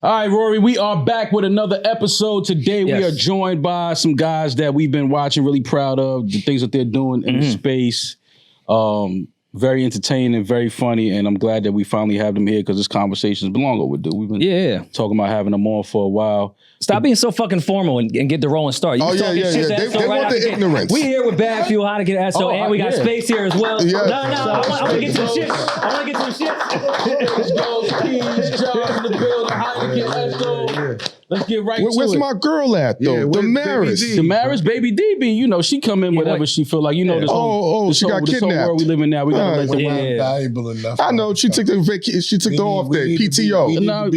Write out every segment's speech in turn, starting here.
All right, Rory, we are back with another episode. Today, we are joined by some guys that we've been watching, really proud of the things that they're doing in the space. Very entertaining, very funny, and I'm glad that we finally have them here because this conversation's been long overdue. We've been talking about having them on for a while. Stop being so fucking formal and get the rolling start. You They want the ignorance. We here with Bad Fuel, how to get SO, and we got Space here as well. Yeah. No, I want to get to the shit. Let's go, Peeje, John in the building, Heineken, SO. Let's get right to it. Where's my girl at, though? Demaris. Demaris, baby D, you know, she come in whatever she feel like. You know, this she got this whole kidnapped. world we live in now. We gotta let the world. Valuable enough. I know she took the off day, PTO. You know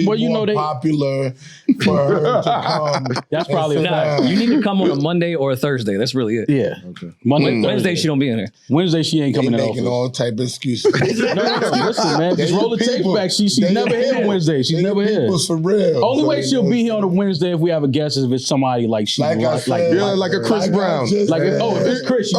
they popular for her to come. That's probably a fact. You need to come on a Monday or a Thursday. That's really it. Yeah. Okay. Wednesday she don't be in here. Wednesday she ain't coming in Making office. all type of excuses. Listen, man, just roll the tape back. She's never here on Wednesday. She's never here. People's for real. Only way she'll be here on a Wednesday if we have a guest is if it's somebody like she's Like I said, like a Chris Brown. if it's Chris, she's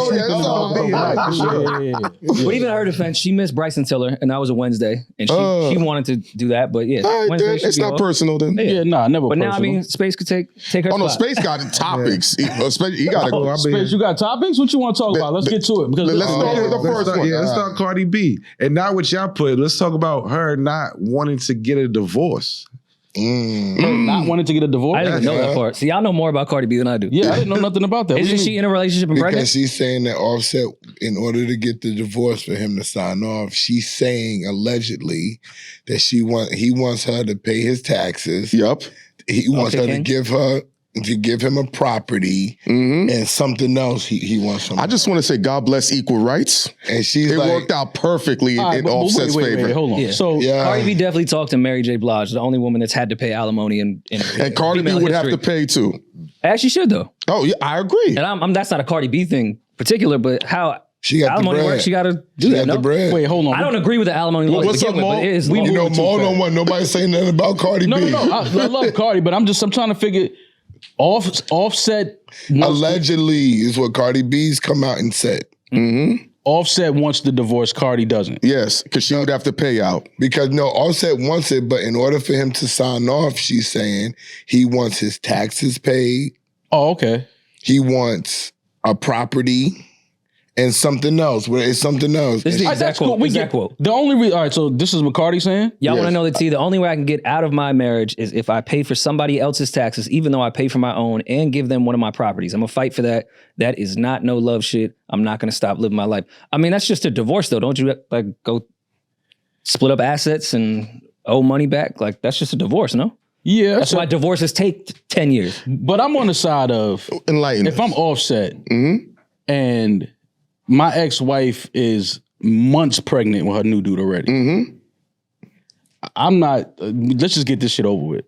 But even her defense, she missed Bryson Tiller, and that was a Wednesday, and she wanted to do that, but All right, Wednesday then. It's not personal then. Yeah, nah, never. But personal. now, I mean, Space could take her Oh no, spot. Space got topics. He got to go. Space, you got topics? What you want to talk about? Let's get to it. Because Let's start with the first one. Yeah, let's start Cardi B. And now what y'all put, let's talk about her not wanting to get a divorce. not wanting to get a divorce. I didn't even know that part. See, y'all know more about Cardi B than I do. Yeah, I didn't know nothing about that. Isn't she in a relationship and pregnant? Because she's saying that Offset, in order to get the divorce for him to sign off, she's saying allegedly that he wants her to pay his taxes. Yep. He wants her to give him a property and something else he wants from her. I just want to say God bless equal rights. And she's It worked out perfectly in Offset's favor. Wait, hold on. Yeah. So Cardi B definitely talked to Mary J. Blige, the only woman that's had to pay alimony in And Cardi B female would have history. to pay too. As she should, though. Oh yeah, I agree. And I'm that's not a Cardi B thing particular, but how She got the alimony bread. works, she got to do She that. got the bread. wait, hold on. I don't agree with the alimony law to What's begin up, with, but Mo? it is We law. You know, too Mo fast. don't want nobody saying nothing about Cardi B. No. I love Cardi, but I'm trying to figure. Offset Allegedly is what Cardi B's come out and said. Offset wants the divorce. Cardi doesn't. Yes, because she would have to pay out. Because no, Offset wants it, but in order for him to sign off, she's saying he wants his taxes paid. Oh, okay. He wants a property and something else. Where it's something else. This is the All right, exact quote. We Exact get quote. the only reason. All right, so this is what Cardi saying. Y'all want Yes. to know the tea? The only way I can get out of my marriage is if I pay for somebody else's taxes, even though I pay for my own, and give them one of my properties. I'm gonna fight for that. That is not no love shit. I'm not gonna stop living my life. I mean, that's just a divorce, though. Don't you like go split up assets and owe money back? Like that's just a divorce, no? Yeah, That's why divorces take 10 years. but I'm on the side of Enlighten. if I'm Offset and my ex-wife is months pregnant with her new dude already. I'm not. Let's just get this shit over with.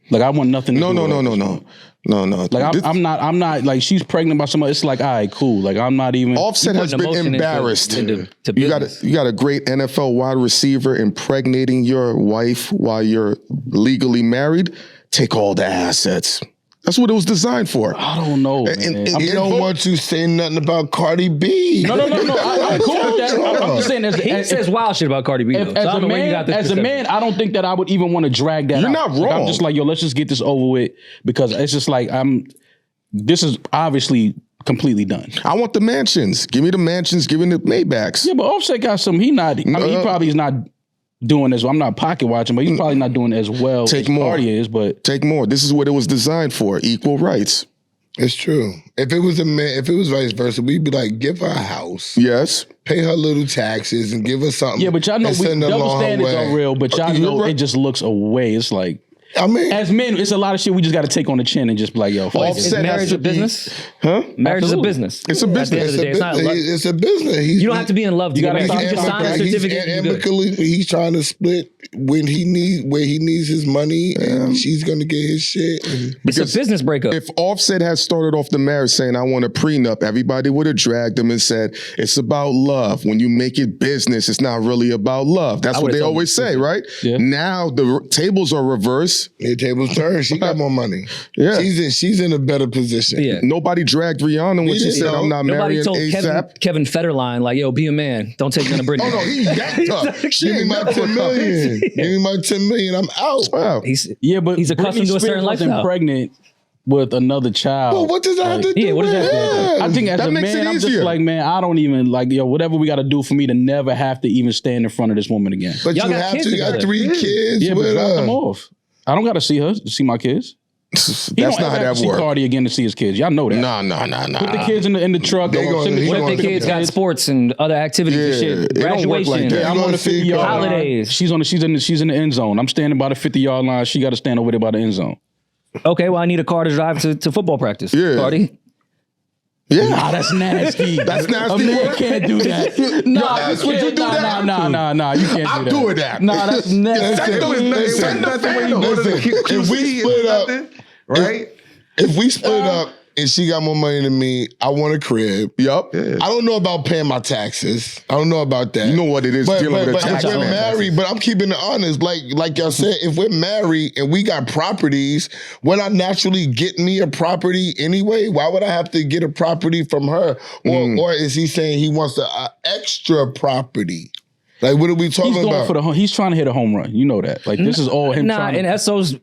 Like I want nothing. No. Like This- I'm not like she's pregnant by somebody. It's like all right, cool. Like I'm not even. Offset has putting been emotion embarrassed. into You got business. a great NFL wide receiver impregnating your wife while you're legally married. Take all the assets. That's what it was designed for. I don't know, man. And- He don't want you saying nothing about Cardi B. No. I'm cool with that. I'm just saying He says wild shit about Cardi B, though. So I don't know where you got this as a perception. man, I don't think that I would even want to drag that. You're out. not Like, I'm wrong. just like, yo, let's just get this over with because it's just like this is obviously completely done. I want the mansions. Give me the mansions. Give me the Maybachs. Yeah, but Offset got some. He probably is not doing as well. I'm not pocket watching, but he's probably not doing as well Take as more. Cardi is. But Take more. This is what it was designed for. Equal rights. It's true. If it was a man, if it was vice versa, we'd be like, give her a house, Yes. pay her little taxes, and give her something. yeah, but y'all know and send her double along her standards way. are real. But y'all You're know right. it just looks away. It's like I mean, as men, it's a lot of shit we just got to take on the chin and just be like, yo, fuck Is it. Offset has marriage to a be- business? Huh? Marriage is a Absolutely. business. It's a At the end of business. the day, it's not love. it's a business. You don't have to be in love to get gotta married. You sign just sign a He's certificate. and you're good. amicably, he's trying to split where he needs his money, and she's gonna get his shit. And It's a business breakup. If Offset had started off the marriage saying, I want a prenup, everybody would have dragged him and said, it's about love. When you make it business, it's not really about love. That's what would've they told always say, right? Yeah. Now the tables are reversed. the tables turn. She got more money. Yeah. She's in a better position. Yeah. Nobody dragged Rihanna when she didn't said, know. I'm not Nobody marrying told ASAP. Kevin Federline, like, yo, be a man. Don't take none of Britney. Oh no, he yanked her. She Give me ain't my never 10 million. Give me my 10 million, I'm out. Wow. He's but accustomed to a certain wasn't lifestyle. pregnant with another child. Well, what does that have to do what does with that have to do? him? I think as That a makes man, it I'm just easier. like, man, I don't even like, whatever we got to do for me to never have to even stand in front of this woman again. But Y'all you got have kids to. You got together. 3 kids Yeah, but with drop them her. off. I don't got to see her to see my kids. He That's don't not ever how have that to see works. Cardi again to see his kids. Y'all know that. Nah. Put the kids in the truck. They gonna- he What if gonna the kids do got that. sports and other activities and Yeah, shit? it don't work like Graduation. that. Yeah, I'm You on the gonna see 50-yard line. holidays. She's in the end zone. I'm standing by the 50-yard line. She got to stand over there by the end zone. Okay, well, I need a car to drive to football practice. Yeah. Cardi. Yeah. Nah, that's nasty. That's nasty A man work. can't do that. Nah, that's you what you can't. do that Nah. You can't do that. I'm doing that. Nah, that's nasty. Send the fan over to the If we split up, right? if we split up and she got more money than me, I want a crib. Yup. I don't know about paying my taxes. I don't know about that. You know what it is But, dealing with a but if tax we're man. married, but I'm keeping it honest. Like y'all said, if we're married and we got properties, would I naturally get me a property anyway? Why would I have to get a property from her? Or is he saying he wants a extra property? Like, what are we talking He's going about? for the home. He's trying to hit a home run. You know that. Like this is all him Nah, trying and to. SO's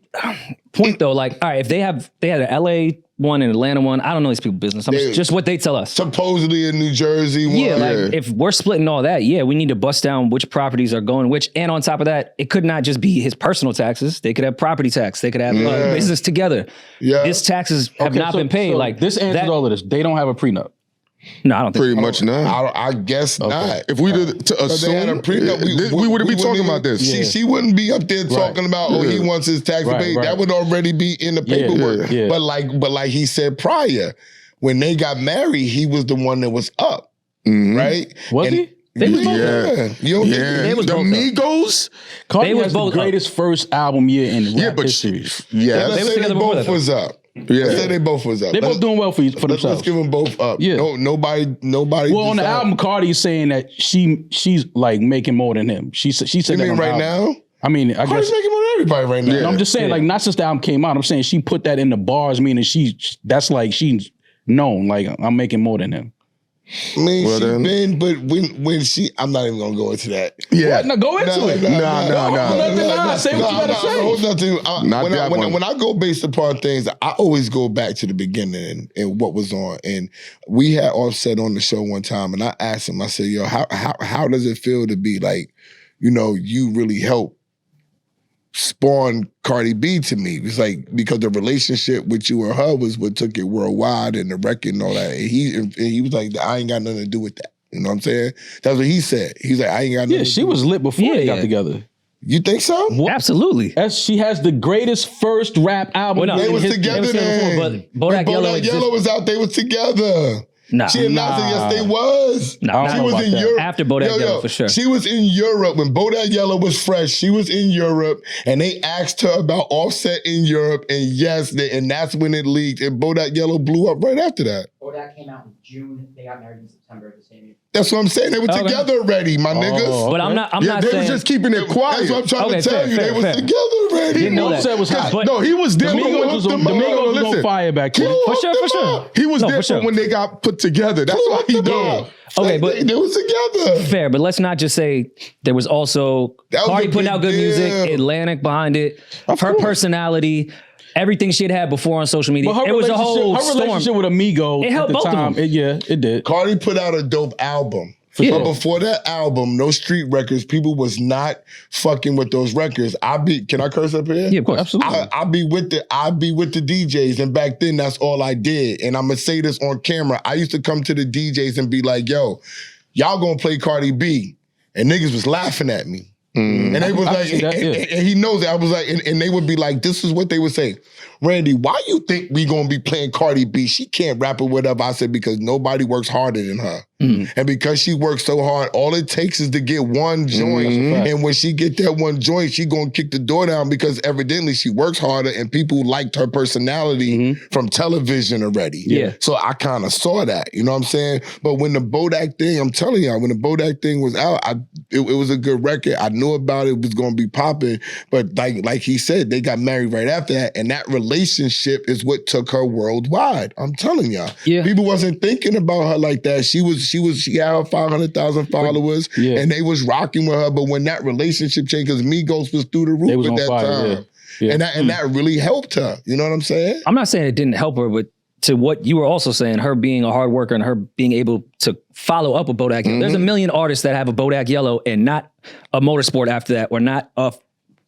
point though, like, all right, if they had an LA one and Atlanta one, I don't know these people's business. Just what they tell us. Supposedly a New Jersey one. Yeah, like if we're splitting all that, we need to bust down which properties are going which. And on top of that, it could not just be his personal taxes. They could have property tax. They could have business together. Yeah. This taxes have not been paid. Like this answers that, all of this. They don't have a prenup. No, I don't think. Pretty much not. I guess not. If we did to If they had a assume, prenup, we wouldn't be talking even- about this. She wouldn't be up there talking about, he wants his tax paid. Right. That would already be in the paperwork. yeah. But like he said prior, when they got married, he was the one that was up, right? Was And- he? They was both. Yeah, you don't think Yeah, They was the both up. Migos. Cardi They was has the both up. greatest first album year in Yeah, rap but history. Let's yeah, was say they together before both that, was up. Yeah. Let's say they both was up. They both doing well for Let's themselves. give them both up. Yeah. No, nobody. Well, on the decided. album, Cardi's saying that she's like making more than him. She said You that mean on the right album. now? I mean, I Cardi's guess. making more than everybody right now. No, I'm just saying, like, not since the album came out. I'm saying she put that in the bars, meaning that's like she's known. Like, I'm making more than him. I mean, Well, she then. been, but when she, I'm not even gonna go into that. yeah. No, go into it. Say what you gotta say. Hold on to, Not that one. when I go based upon things, I always go back to the beginning and what was on. And we had Offset on the show one time, and I asked him, I said, "Yo, how does it feel to be like, you really helped spawn Cardi B to me?" It's like, because the relationship with you and her was what took it worldwide and the record and all that. And he was like, I ain't got nothing to do with that. You know what I'm saying? That's what he said. He's like, I ain't got nothing Yeah, to she do was lit before they got Yeah. together. You think so? Absolutely. She has the greatest first rap album. Well, no, They in was history. together was together then. before, but Bodak When Yellow Bodak exists- Yellow was out, they was together. Nah. She announced it, yes, they was. Nah, I She don't was know in about that. Europe. After Bodak Yellow, for sure. She was in Europe when Bodak Yellow was fresh. She was in Europe, and they asked her about Offset in Europe, and yes, and that's when it leaked, and Bodak Yellow blew up right after that. Bodak came out in June. They got married in September of the same year. That's what I'm saying. They were Okay. together already, my niggas. But I'm not Yeah, saying. they was just keeping it quiet. That's what I'm trying Okay, to tell fair, you. fair, They was fair. together already. Didn't know that. Offset was hot. But- No, he was there. The Migos was on Listen, fire back then. For sure. He was No, there for sure. for when they got put together. That's why he know. Okay, Like, but they was together. fair, but let's not just say there was also That was Cardi a putting big out good deal. music, Atlantic behind it, her personality, everything she had before on social media. But It was a whole her storm. relationship with Amigo It helped at the both of time. them. It did. Cardi put out a dope album. Yeah. But before that album, no street records, people was not fucking with those records. Can I curse up here? Yeah, of course. Absolutely. I'd be with the DJs, and back then that's all I did. And I'm gonna say this on camera. I used to come to the DJs and be like, "Yo, y'all gonna play Cardi B," and niggas was laughing at me. And they was I like, see that, yeah. and he knows it. I was like, and they would be like, this is what they would say. Randy, why you think we gonna be playing Cardi B? She can't rap or whatever. I said, because nobody works harder than her. And because she works so hard, all it takes is to get one joint. And when she get that one joint, she gonna kick the door down because evidently she works harder and people liked her personality from television already. Yeah. So I kind of saw that, you know what I'm saying? But when the Bodak thing, I'm telling y'all, when the Bodak thing was out, it was a good record. I knew about it was gonna be popping, but like he said, they got married right after that, and that relationship relationship is what took her worldwide. I'm telling y'all. Yeah. People wasn't thinking about her like that. She had her 500,000 followers and they was rocking with her. But when that relationship changed, because Migos was through the roof at that time. Yeah. And that really helped her. You know what I'm saying? I'm not saying it didn't help her, but to what you were also saying, her being a hard worker and her being able to follow up a Bodak Yellow. There's a million artists that have a Bodak Yellow and not a Motorsport after that, or not a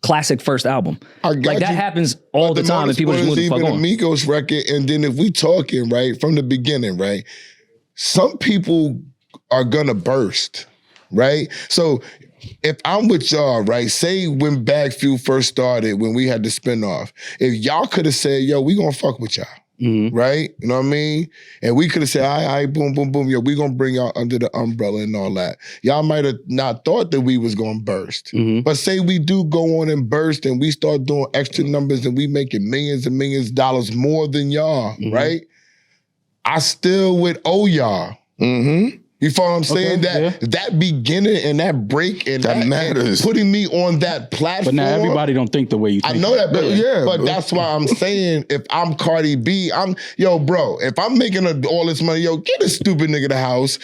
classic first album. Like that happens all the time, and people just move the fuck on. Even a Migos record, and then if we talking right from the beginning, right, some people are gonna burst, right? So if I'm with y'all, right, say when Bag Fuel first started, when we had the spinoff, if y'all could have said, yo, we gonna fuck with y'all. Right? You know what I mean? And we could have said, all right, boom, boom, boom. Yo, we gonna bring y'all under the umbrella and all that. Y'all might have not thought that we was gonna burst. But say we do go on and burst and we start doing extra numbers and we making millions and millions of dollars more than y'all, right? I still would owe y'all. You follow what I'm saying? That beginning and that break and that matters. And putting me on that platform. But now everybody don't think the way you think. I know that, but that's why I'm saying if I'm Cardi B, bro, if I'm making all this money, get a stupid nigga the house,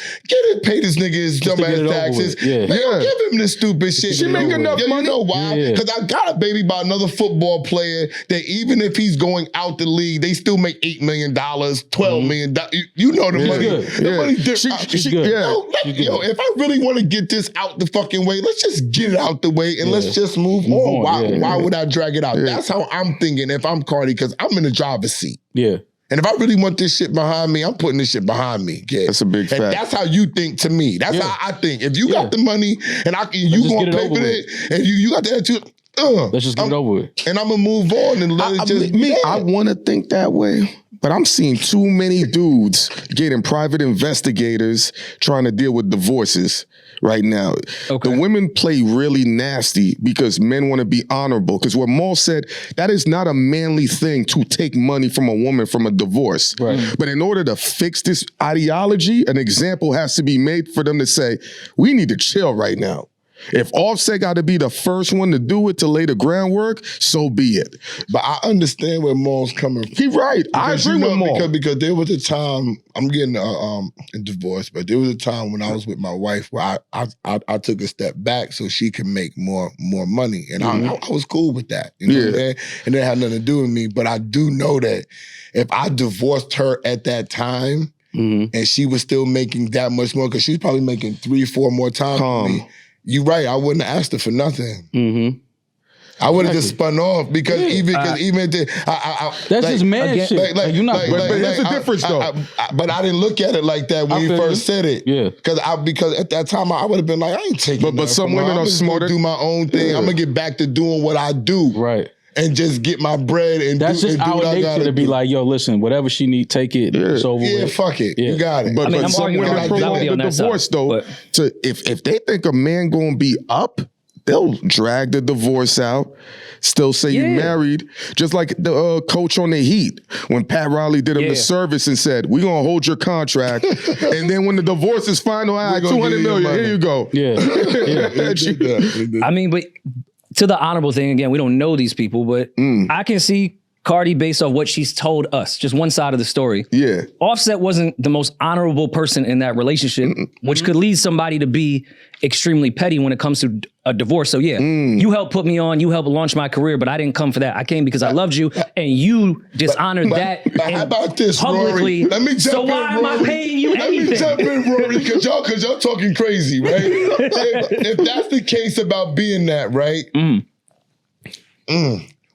pay this nigga his dumbass taxes. Give him this stupid shit. She make enough money. You know why? Because I got a baby by another football player that even if he's going out the league, they still make $8 million, $12 million. You know the money. The money different. She's good. If I really want to get this out the fucking way, let's just get it out the way and let's just move on. Why would I drag it out? That's how I'm thinking if I'm Cardi, because I'm in the driver's seat. Yeah. And if I really want this shit behind me, I'm putting this shit behind me. Kid. That's a big fact. And that's how you think to me. That's how I think. If you got the money and you gonna pay for it, and you got the attitude, let's just get it over with. And I'm gonna move on and let it just be. I want to think that way, but I'm seeing too many dudes getting private investigators trying to deal with divorces right now. The women play really nasty because men want to be honorable. Because what Maul said, that is not a manly thing to take money from a woman from a divorce. But in order to fix this ideology, an example has to be made for them to say, we need to chill right now. If Offset got to be the first one to do it, to lay the groundwork, so be it. But I understand where Maul's coming from. He right. I agree with Maul. Because there was a time, I'm getting a divorce, but there was a time when I was with my wife where I took a step back so she could make more money. And I was cool with that. You know what I'm saying? And it had nothing to do with me. But I do know that if I divorced her at that time and she was still making that much more, because she's probably making 3-4 more times than me. You're right. I wouldn't have asked her for nothing. I would have just spun off because that's just man shit. But there's a difference though. But I didn't look at it like that when you first said it. Yeah. Because at that time I would have been like, I ain't taking. But some women are smarter. Do my own thing. I'm gonna get back to doing what I do. Right. And just get my bread and that's do, just and do our what I nature gotta to be do. like, yo, listen, whatever she need, take it. It's over with. Fuck it. You got it. But I'm some arguing women that prolong be on the that divorce side, though. but- If they think a man gonna be up, they'll drag the divorce out. Still say you married, just like the coach on the Heat when Pat Riley did him the service and said, "We're gonna hold your contract," and then when the divorce is final, all right, $200 million, here you go. I mean, but to the honorable thing again, we don't know these people, but I can see Cardi based off what she's told us, just one side of the story. Yeah, Offset wasn't the most honorable person in that relationship, which could lead somebody to be extremely petty when it comes to a divorce. So you helped put me on, you helped launch my career, but I didn't come for that. I came because I loved you, and you dishonored that. But how about this, publicly? Rory? Let me jump in, why am I paying you anything? Let me jump in, Rory, because y'all talking crazy, right? if that's the case about being that, right?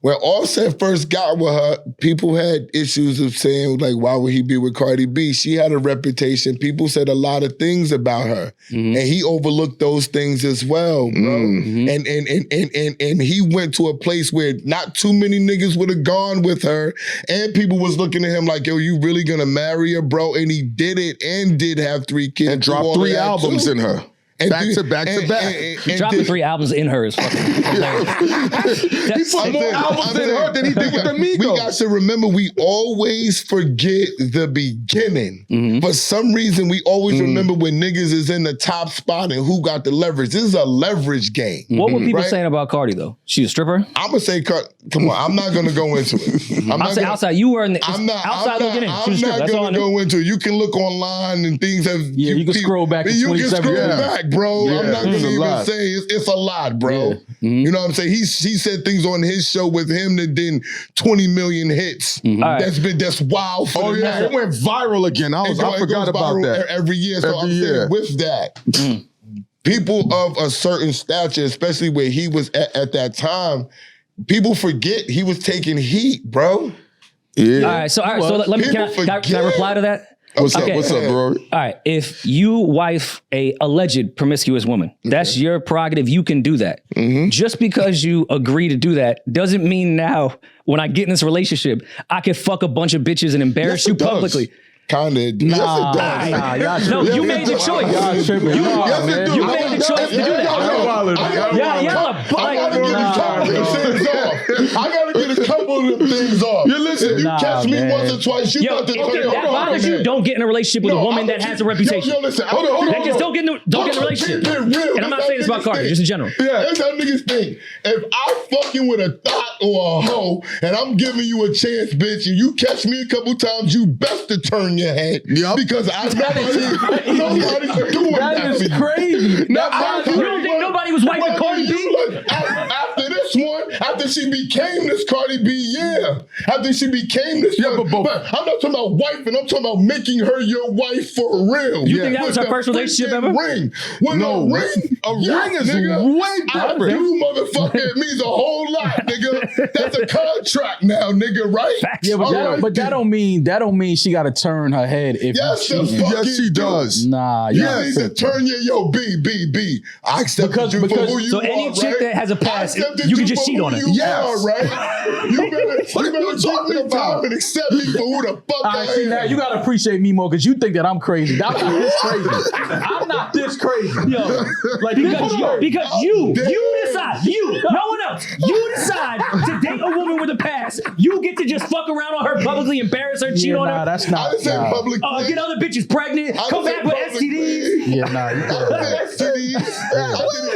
When Offset first got with her, people had issues of saying, like, why would he be with Cardi B? She had a reputation. People said a lot of things about her. And he overlooked those things as well, bro. And he went to a place where not too many niggas would have gone with her. And people was looking at him like, yo, you really gonna marry her, bro? And he did it and did have 3 kids. And dropped 3 albums in her. Back to back. Dropping 3 albums in her is fucking hilarious. He put more albums in her than he did with the Migos. We got to remember, we always forget the beginning. For some reason, we always remember when niggas is in the top spot and who got the leverage. This is a leverage game. What were people saying about Cardi though? She a stripper? I'm gonna say, come on, I'm not gonna go into it. I'm saying outside. You were in the outside looking in. I'm not gonna go into it. You can look online and things have. Yeah, you can scroll back to 27. You can scroll back, bro. Yeah, I'm not gonna even say it's a lot, bro. Yeah. You know what I'm saying? He said things on his show with him that did 20 million hits. That's wild. For the night. It went viral again. I forgot about that every year. So I'm saying with that. People of a certain stature, especially where he was at that time, people forget he was taking heat, bro. Yeah. All right, so let me can I reply to that? What's up, Rory? All right, if you wife a alleged promiscuous woman, that's your prerogative. You can do that. Just because you agree to do that doesn't mean now when I get in this relationship, I can fuck a bunch of bitches and embarrass you publicly. Kinda. No, you made the choice. You made the choice to do that. I gotta get a couple of them things off. You listen, you catch me once or twice, you got to that bothers you. Don't get in a relationship with a woman that has a reputation. Listen, hold on. Just don't get in a relationship. And I'm not saying this about Cardi, just in general. Yeah, that's how niggas think. If I'm fucking with a thought or a hoe and I'm giving you a chance, bitch, and you catch me a couple times, you best to turn your head. Yep. Because nobody's doing that. That is crazy. You don't think nobody was wiping Cardi B? After this one, after she became this Cardi B, after she became this, but I'm not talking about wifing. I'm talking about making her your wife for real. You think that was her first relationship ever? Ring. No, ring. A ring is way different. You motherfucker, it means a whole lot, nigga. That's a contract now, nigga, right? Facts. Yeah, but that don't mean she got to turn her head. If yes, she does. Nah, you need to turn your B. I accept you for who you are. So any chick that has a past, you can just cheat on her. Yes, right. You better give me time and accept me for who the fuck I am. Now you gotta appreciate me more because you think that I'm crazy. I'm not this crazy. I'm not this crazy. Yo, like because you decide. No one else. You decide to date a woman with a past. You get to just fuck around on her publicly, embarrass her, cheat on her. That's not. I didn't say public. Get other bitches pregnant. Come back with STDs. Yeah, nah.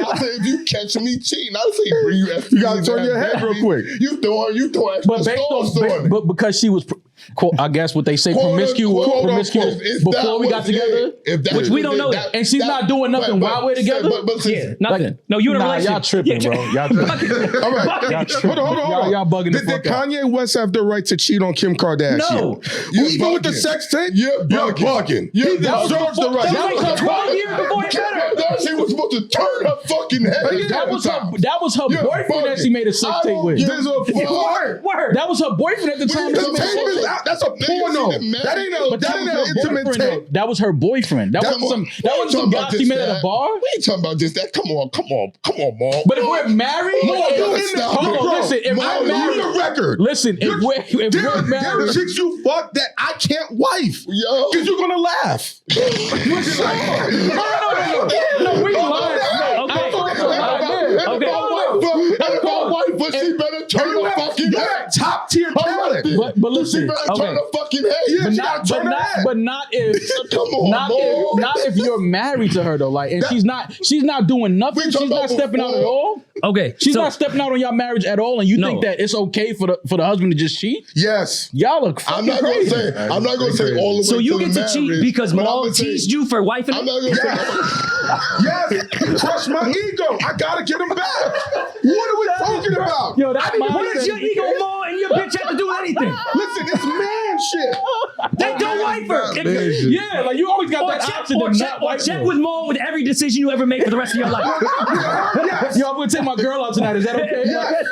I said if you catch me cheating, I say bring you STDs. You gotta turn your head real quick. You throw extra But based sauce on it. but because she was, I guess what they say, promiscuous before we got together, which we don't know that. And she's not doing nothing while we're together. Nothing. No, you in a relationship. Y'all tripping, bro. Y'all tripping. All right. Hold on. Y'all bugging the Did fuck out. Kanye West have the right to cheat on Kim Kardashian? No. Even with the sex tape? You're bugging. He deserves the right. That was 12 years before he met her. She was supposed to turn her fucking head. That was her boyfriend that she made a sex tape with. Word. That was her boyfriend at the time. The tape is out. That's a porno. That ain't an intimate tape. That was her boyfriend. That wasn't some guy she met at a bar. We ain't talking about just that. Come on, Maul. But if we're married, hold on, listen. If we're married, the record. Listen, if we're married, there are chicks you fuck that I can't wife. Yo, because you're gonna laugh. No, we lying. Okay. But she better turn her fucking head. Top tier talent. But listen, she better turn her fucking head. Yeah, but not if you're married to her though. Like, and she's not doing nothing. She's not stepping out at all. Okay, she's not stepping out on your marriage at all. And you think that it's okay for the husband to just cheat? Yes. Y'all look fucking crazy. I'm not gonna say all the way. So you get to cheat because Maul teased you for wifing him? I'm not gonna say. Yes. Crush my ego. I gotta get him back. What are we talking about? Yo, that's what is your ego, Maul, and your bitch have to do with anything? Listen, it's man shit. Then don't wife her. Yeah, like you always got that option to not wife her. Check with Maul with every decision you ever make for the rest of your life. Yo, I'm gonna take my girl out tonight. Is that okay? Yes.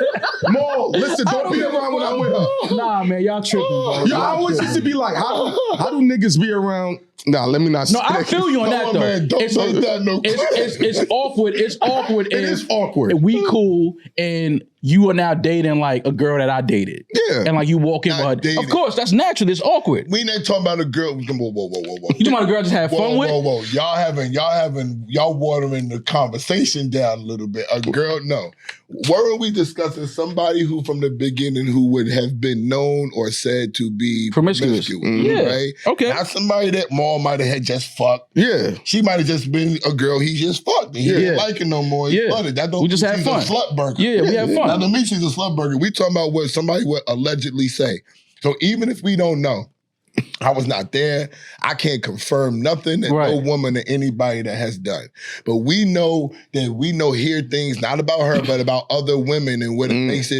Maul, listen, don't be around when I'm with her. Nah, man, y'all tripping, bro. Yo, I always used to be like, how do niggas be around? Nah, let me not. No, I feel you on that though. Man, don't say that. No, it's awkward. It's awkward. It is awkward. We cool and you are now dating like a girl that I dated. Yeah. And like you walk in with her. dating. Of course, that's natural. It's awkward. We ain't talking about a girl. Whoa. You talking about a girl just had fun with? Whoa. Y'all watering the conversation down a little bit. A girl, no. Weren't we discussing somebody who from the beginning who would have been known or said to be Promiscuous. Yeah. Right? Okay. Not somebody that Maul might have had just fucked. Yeah. She might have just been a girl he just fucked. And he didn't like it no more. He flooded. That don't We just mean had she's fun. a slut burger. Yeah, we had fun. That don't mean she's a slut burger. We talking about what somebody would allegedly say. So even if we don't know, I was not there. I can't confirm nothing that no woman or anybody that has done. But we know hear things not about her, but about other women and what it makes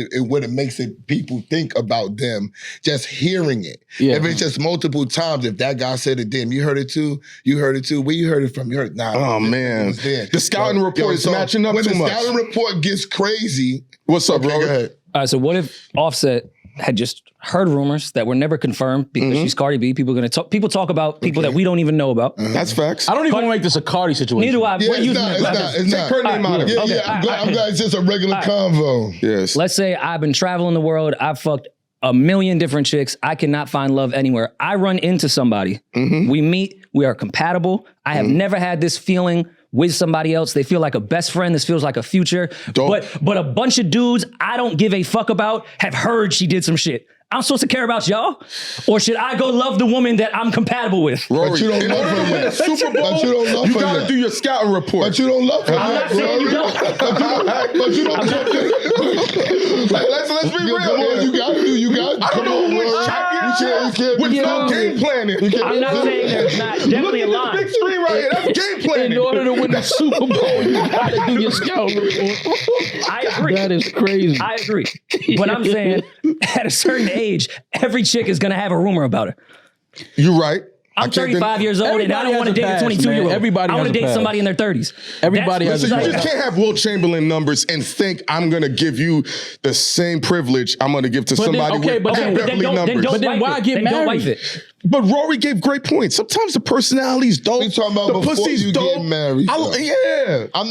it people think about them just hearing it. Yeah. If it's just multiple times, if that guy said it, damn, you heard it too? You heard it too? Where you heard it from? You heard Oh man. The scouting report is matching up when too much. the scouting report gets crazy. What's up, bro? Go ahead. All right, so what if Offset had just heard rumors that were never confirmed because she's Cardi B? People talk about people that we don't even know about. That's facts. I don't even want to make this a Cardi situation. Neither do I. Yeah, We're using it's not. Take her name out of it. Yeah, I'm glad it's just a regular convo. Yes. Let's say I've been traveling the world. I've fucked a million different chicks. I cannot find love anywhere. I run into somebody. We meet. We are compatible. I have never had this feeling with somebody else. They feel like a best friend. This feels like a future. Dope. But a bunch of dudes I don't give a fuck about have heard she did some shit. I'm supposed to care about y'all? Or should I go love the woman that I'm compatible with? Rory, But you don't in love order her to win yet. a Super Bowl, But you don't love you her gotta yet. do your scouting report. But you don't love her. I'm not saying you don't. But you don't. Let's be real. Come on, you got to. You got. I don't know who wins championships with no game planning. I'm not saying there's not definitely a Look line. at this big screen right here. That's game planning. In order to win the Super Bowl, you gotta do your scout report. I agree. That is crazy. I agree. But I'm saying at a certain age, every chick is gonna have a rumor about her. You're right. I'm 35 years old and I don't want to date a 22-year-old. Everybody I want has to a date past. somebody in their 30s. Everybody has a Listen, you past. just can't have Will Chamberlain numbers and think I'm gonna give you the same privilege I'm gonna give to But then- somebody okay, with but then- Beverly numbers. But then why get Then don't married? wife it. But Rory gave great points. Sometimes the personality's dope. We talking about the before pussy's you dope. get married, though. Yeah. I'm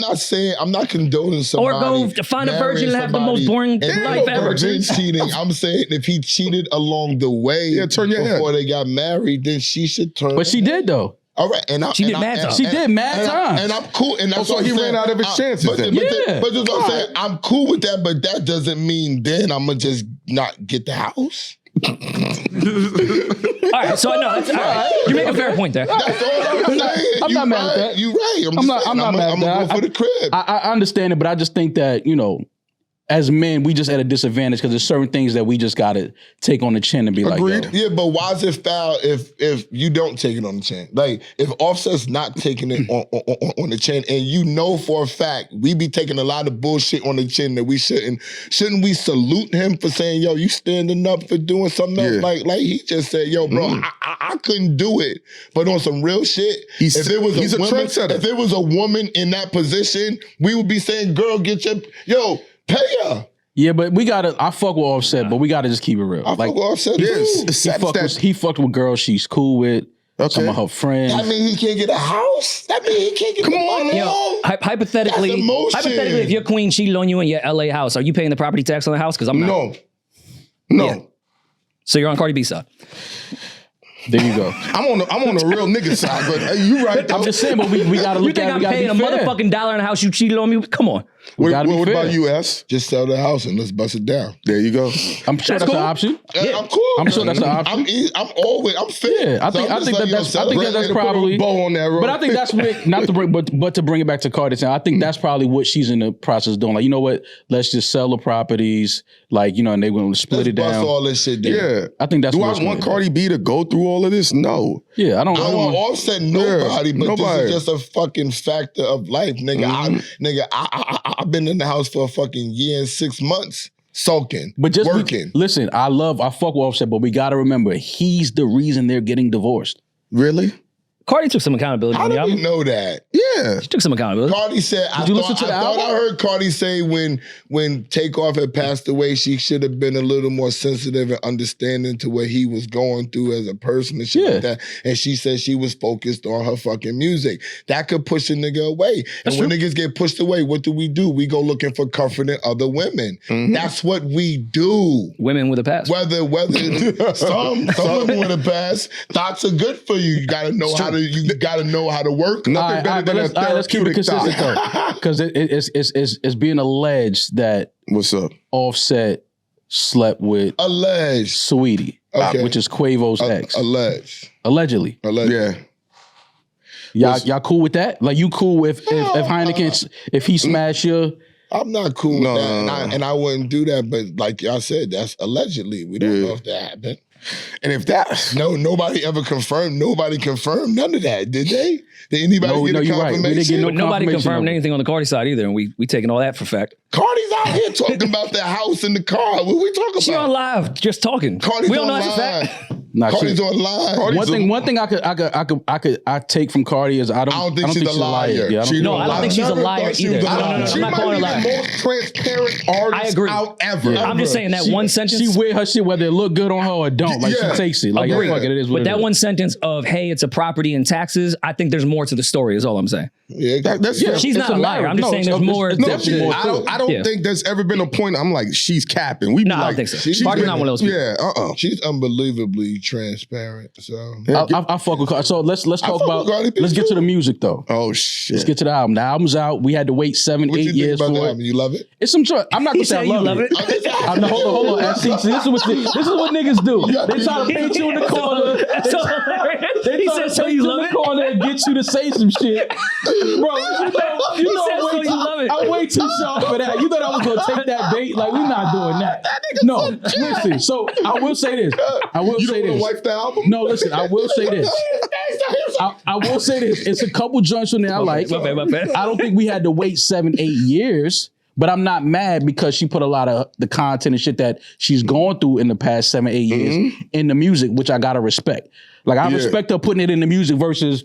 not condoning somebody. Or go to find a virgin and have the most boring life ever. Virgin cheating. I'm saying if he cheated along the way turn your head. before they got married, then she should turn. But she did though. All right, She did mad times. She did mad times. and I'm cool. And that's so what he I'm ran saying. out of his chances But, then. but that's what I'm saying. I'm cool with that, but that doesn't mean then I'm gonna just not get the house. All right, so no, that's all right. You make a fair point there. That's all I'm saying. I'm not mad at that. You're right. I'm not mad at I'm that. gonna go for the crib. I understand it, but I just think that, as men, we just at a disadvantage because there's certain things that we just gotta take on the chin and be Agreed. like, yo. Yeah, but why is it foul if you don't take it on the chin? Like if Offset's not taking it on the chin, and you know for a fact we be taking a lot of bullshit on the chin that we shouldn't. Shouldn't we salute him for saying, "Yo, you standing up for doing something else"? Yeah. Like he just said, "Yo, bro, I couldn't do it," but on some real shit, He's a woman, trendsetter. if it was a woman in that position, we would be saying, "Girl, get your pay her." Yeah, but I fuck with Offset, but we gotta just keep it real. I fuck with Offset Yes. too. He fucked with girls she's cool with, some of her friends. That mean he can't get a house? That mean he can't get the money? Yo, hypothetically, That's emotion. if your queen cheated on you in your LA house, are you paying the property tax on the house? Because I'm not. No. Yeah. So you're on Cardi B side. There you go. I'm on the real nigga side, but you right though. I'm just saying, but we gotta You look think at it. I'm We gotta paying a be fair. motherfucking dollar in the house you cheated on me? Come on. We What gotta be fair. about you, S? Just sell the house and let's bust it down. There you go. I'm sure that's cool. an option. Yeah. I'm cool. I'm sure that's an option. I'm always fair. Yeah, I think that's probably. Bow on that road. But I think that's what, not to bring, but to bring it back to Cardi, I think that's probably what she's in the process of doing. Like, you know what? Let's just sell the properties, and they want to split it bust down. all this shit down. Yeah. I think that's Do what I it's gonna want be. Cardi B to go through all of this? No. Yeah, I don't. I don't want Offset nobody, but nobody. this is just a fucking factor of life, nigga. I've been in the house for a fucking year and 6 months, sulking, But just working. Listen, I fuck with Offset, but we got to remember he's the reason they're getting divorced. Really? Cardi took some accountability How on the do we album. know that? Yeah. She took some accountability. Cardi said, I you listen to the thought album? I heard Cardi say when Takeoff had passed away, she should have been a little more sensitive and understanding to what he was going through as a person and shit like that. And she said she was focused on her fucking music. That could push a nigga away. And when niggas get pushed away, what do? We go looking for comfort in other women. That's what we do. Women with a past. Whether some women with a past, thoughts are good for you. You gotta know how to work. Nothing better than let's keep it consistent though, because it's being alleged that What's up? Offset slept with Alleged. Sweetie, which is Quavo's ex. Allegedly. Yeah. Y'all cool with that? Like you cool if Heineken if he smash you? I'm not cool with that, and I wouldn't do that. But like y'all said, that's allegedly. We don't know if that happened. And if that nobody ever confirmed. Nobody confirmed none of that, did they? Did anybody get a confirmation? Right. We didn't get Nobody confirmation confirmed anything on the Cardi side either, and we taking all that for fact. Cardi's out here talking about the house and the car. What we talking She about? on live, just talking. Cardi's we don't know online. that's a fact. Nah, Cardi's online. One thing I take from Cardi is I don't think she's a liar. I Yeah, don't think she's a liar either. No, she I'm not calling her a might be liar. the most transparent artist out ever. I'm just saying that one sentence. She wear her shit whether it look good on her or don't. Like she takes it. Like fuck it is what but it that is. one sentence of "Hey, it's a property and taxes," I think there's more to the story. Is all I'm saying. Yeah, She's not a liar. I'm just saying there's more. I don't think there's ever been a point I'm like, she's capping. We No, I don't think so. Cardi's not one of those people. Yeah, she's unbelievably transparent. So I fuck with Cardi. So let's talk about. Cardi B Let's get to the music though. Oh shit. Let's get to the album. The album's out. We had to wait 7, what 8 you years think about for the it. album? You love it? It's some joy. I'm not gonna say I love it. Hold on. See, this is what niggas do. They try to paint you in the corner. They try to paint you in the corner and get you to say some shit. Bro, I'm way too sharp for that. You thought I was gonna take that bait? Like, we're not doing that. No, listen. So I will say this. You don't want to wipe the album? No, listen. I will say this. I will say this. It's a couple joints on there I like. My bad. I don't think we had to wait 7, 8 years. But I'm not mad because she put a lot of the content and shit that she's gone through in the past 7, 8 years in the music, which I gotta respect. Like I respect her putting it in the music versus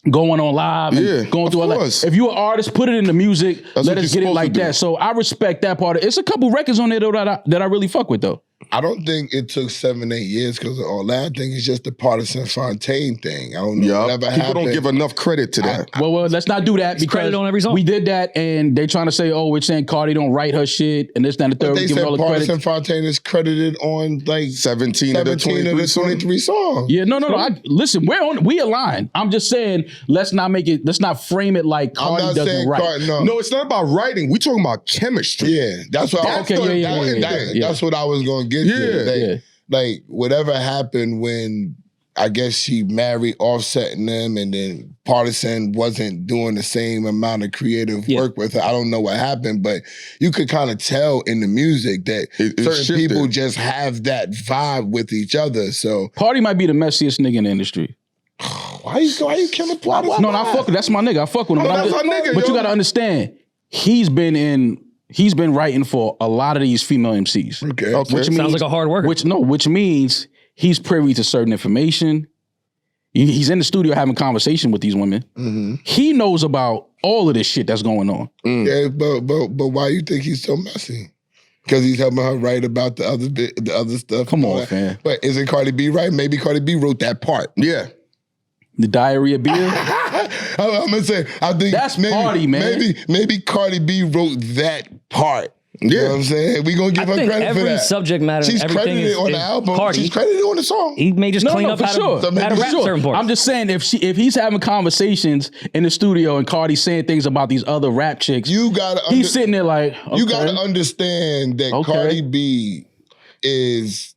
going on live and going through all that. If you're an artist, put it in the music. Let us get it like that. So I respect that part. It's a couple records on there though that I really fuck with though. I don't think it took 7, 8 years because of all that. I think it's just the partisan Fontaine thing. I don't know. People don't give enough credit to that. Well, let's not do that because on every song. We did that and they're trying to say, oh, we're saying Cardi don't write her shit and this, that, and the third. But they said partisan Fontaine is credited on like 17 of the 23 songs. Yeah, no. Listen, we align. I'm just saying, let's not frame it like Cardi doesn't write. No, it's not about writing. We're talking about chemistry. Yeah, that's what. That's what I was going to get to. Like whatever happened when I guess she married Offset and them, and then Partisan wasn't doing the same amount of creative work with her. I don't know what happened, but you could kind of tell in the music that certain people just have that vibe with each other. So Party might be the messiest nigga in the industry. Why you killing Party? No, I fuck with that's my nigga. I fuck with him. But you gotta understand, he's been writing for a lot of these female MCs. Okay. Which means, sounds like a hard worker. Which means he's privy to certain information. He's in the studio having conversation with these women. Mm-hmm. He knows about all of this shit that's going on. Yeah, but why you think he's so messy? Because he's helping her write about the other stuff. Come on, man. But isn't Cardi B right? Maybe Cardi B wrote that part. Yeah. The diarrhea beer. I'm gonna say, I think that's Party, man. Maybe Cardi B wrote that part. You know what I'm saying? We gonna give her credit for that. Every subject matter, she's everything credited on the album. Cardi. She's credited on the song. He may just clean up for how to rap certain parts. I'm just saying, if he's having conversations in the studio and Cardi's saying things about these other rap chicks, he's sitting there like, okay. You gotta understand that Cardi B is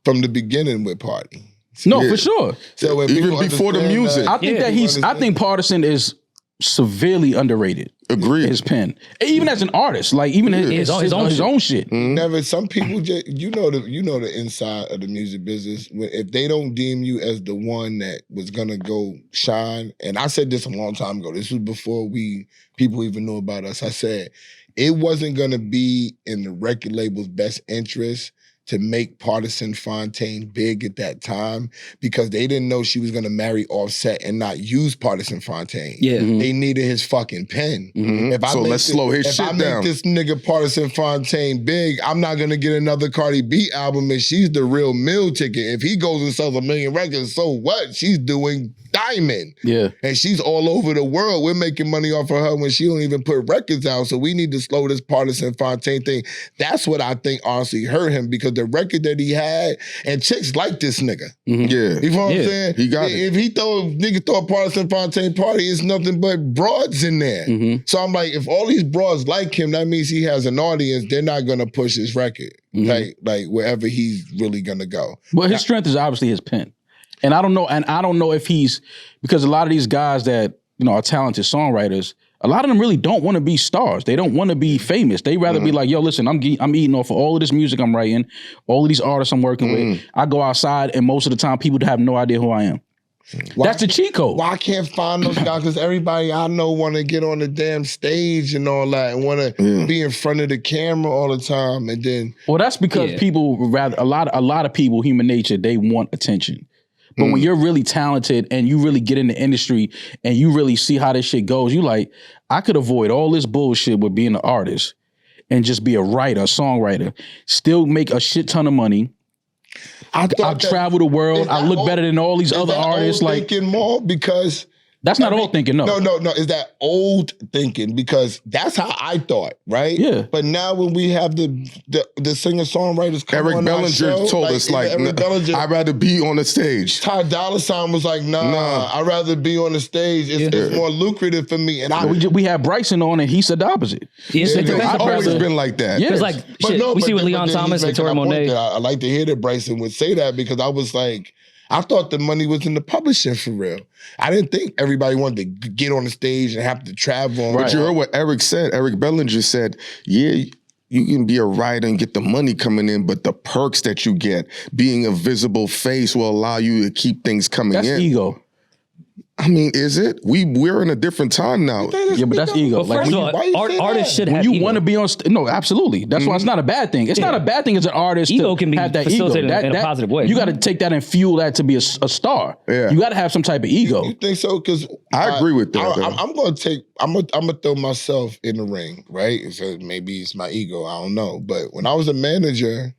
from the beginning with Party. No, for sure. So even before the music, I think I think Partisan is severely underrated. Agreed. His pen, even as an artist, like even his own shit. Never. Some people just you know the inside of the music business. If they don't deem you as the one that was gonna go shine, and I said this a long time ago. This was before people even knew about us. I said it wasn't gonna be in the record label's best interest to make Partisan Fontaine big at that time because they didn't know she was gonna marry Offset and not use Partisan Fontaine. Yeah. They needed his fucking pen. So let's slow his shit down. If I make this nigga Partisan Fontaine big, I'm not gonna get another Cardi B album and she's the real meal ticket. If he goes and sells 1 million records, so what? She's doing diamond. Yeah. And she's all over the world. We're making money off of her when she don't even put records out. So we need to slow this Partisan Fontaine thing. That's what I think honestly hurt him because the record that he had, and chicks like this nigga. Yeah. You know what I'm saying? He got it. If nigga throw a Partisan Fontaine party, it's nothing but broads in there. So I'm like, if all these broads like him, that means he has an audience. They're not gonna push his record. Like wherever he's really gonna go. Well, his strength is obviously his pen. And I don't know if he's, because a lot of these guys that, you know, are talented songwriters, a lot of them really don't want to be stars. They don't want to be famous. They rather be like, yo, listen, I'm eating off of all of this music I'm writing, all of these artists I'm working with. I go outside and most of the time people have no idea who I am. That's the cheat code. Why I can't find those guys? Because everybody I know want to get on the damn stage and all that and want to be in front of the camera all the time. And then, well, that's because people rather, a lot of people, human nature, they want attention. But when you're really talented and you really get in the industry and you really see how this shit goes, you like, I could avoid all this bullshit with being an artist and just be a writer, a songwriter, still make a shit ton of money. I travel the world. I look better than all these other artists. Like, thinking more because that's not old thinking, no. No. Is that old thinking? Because that's how I thought, right? Yeah. But now when we have the singer-songwriters come Eric on our Bellinger show, told us, like, I'd rather be on the stage. Ty Dolla $ign was like, nah, I'd rather be on the stage. It's more lucrative for me. And we had Bryson on and he said the opposite. It's always been like that. Yeah. It's like, we see with Leon Thomas, Victoria Monet. I like to hear that Bryson would say that because I was like, I thought the money was in the publishing for real. I didn't think everybody wanted to get on the stage and have to travel. But you heard what Eric said. Eric Bellinger said, yeah, you can be a writer and get the money coming in, but the perks that you get, being a visible face will allow you to keep things coming in. That's ego. I mean, is it? We're in a different time now. Yeah, but that's ego. But first of all, artists should have ego. You want to be on no, absolutely. That's why it's not a bad thing. It's not a bad thing as an artist ego to can be have that facilitated ego. in a positive way. You got to take that and fuel that to be a star. Yeah. You got to have some type of ego. You think so? Because I agree with that. I'm gonna throw myself in the ring, right? So maybe it's my ego. I don't know. But when I was a manager,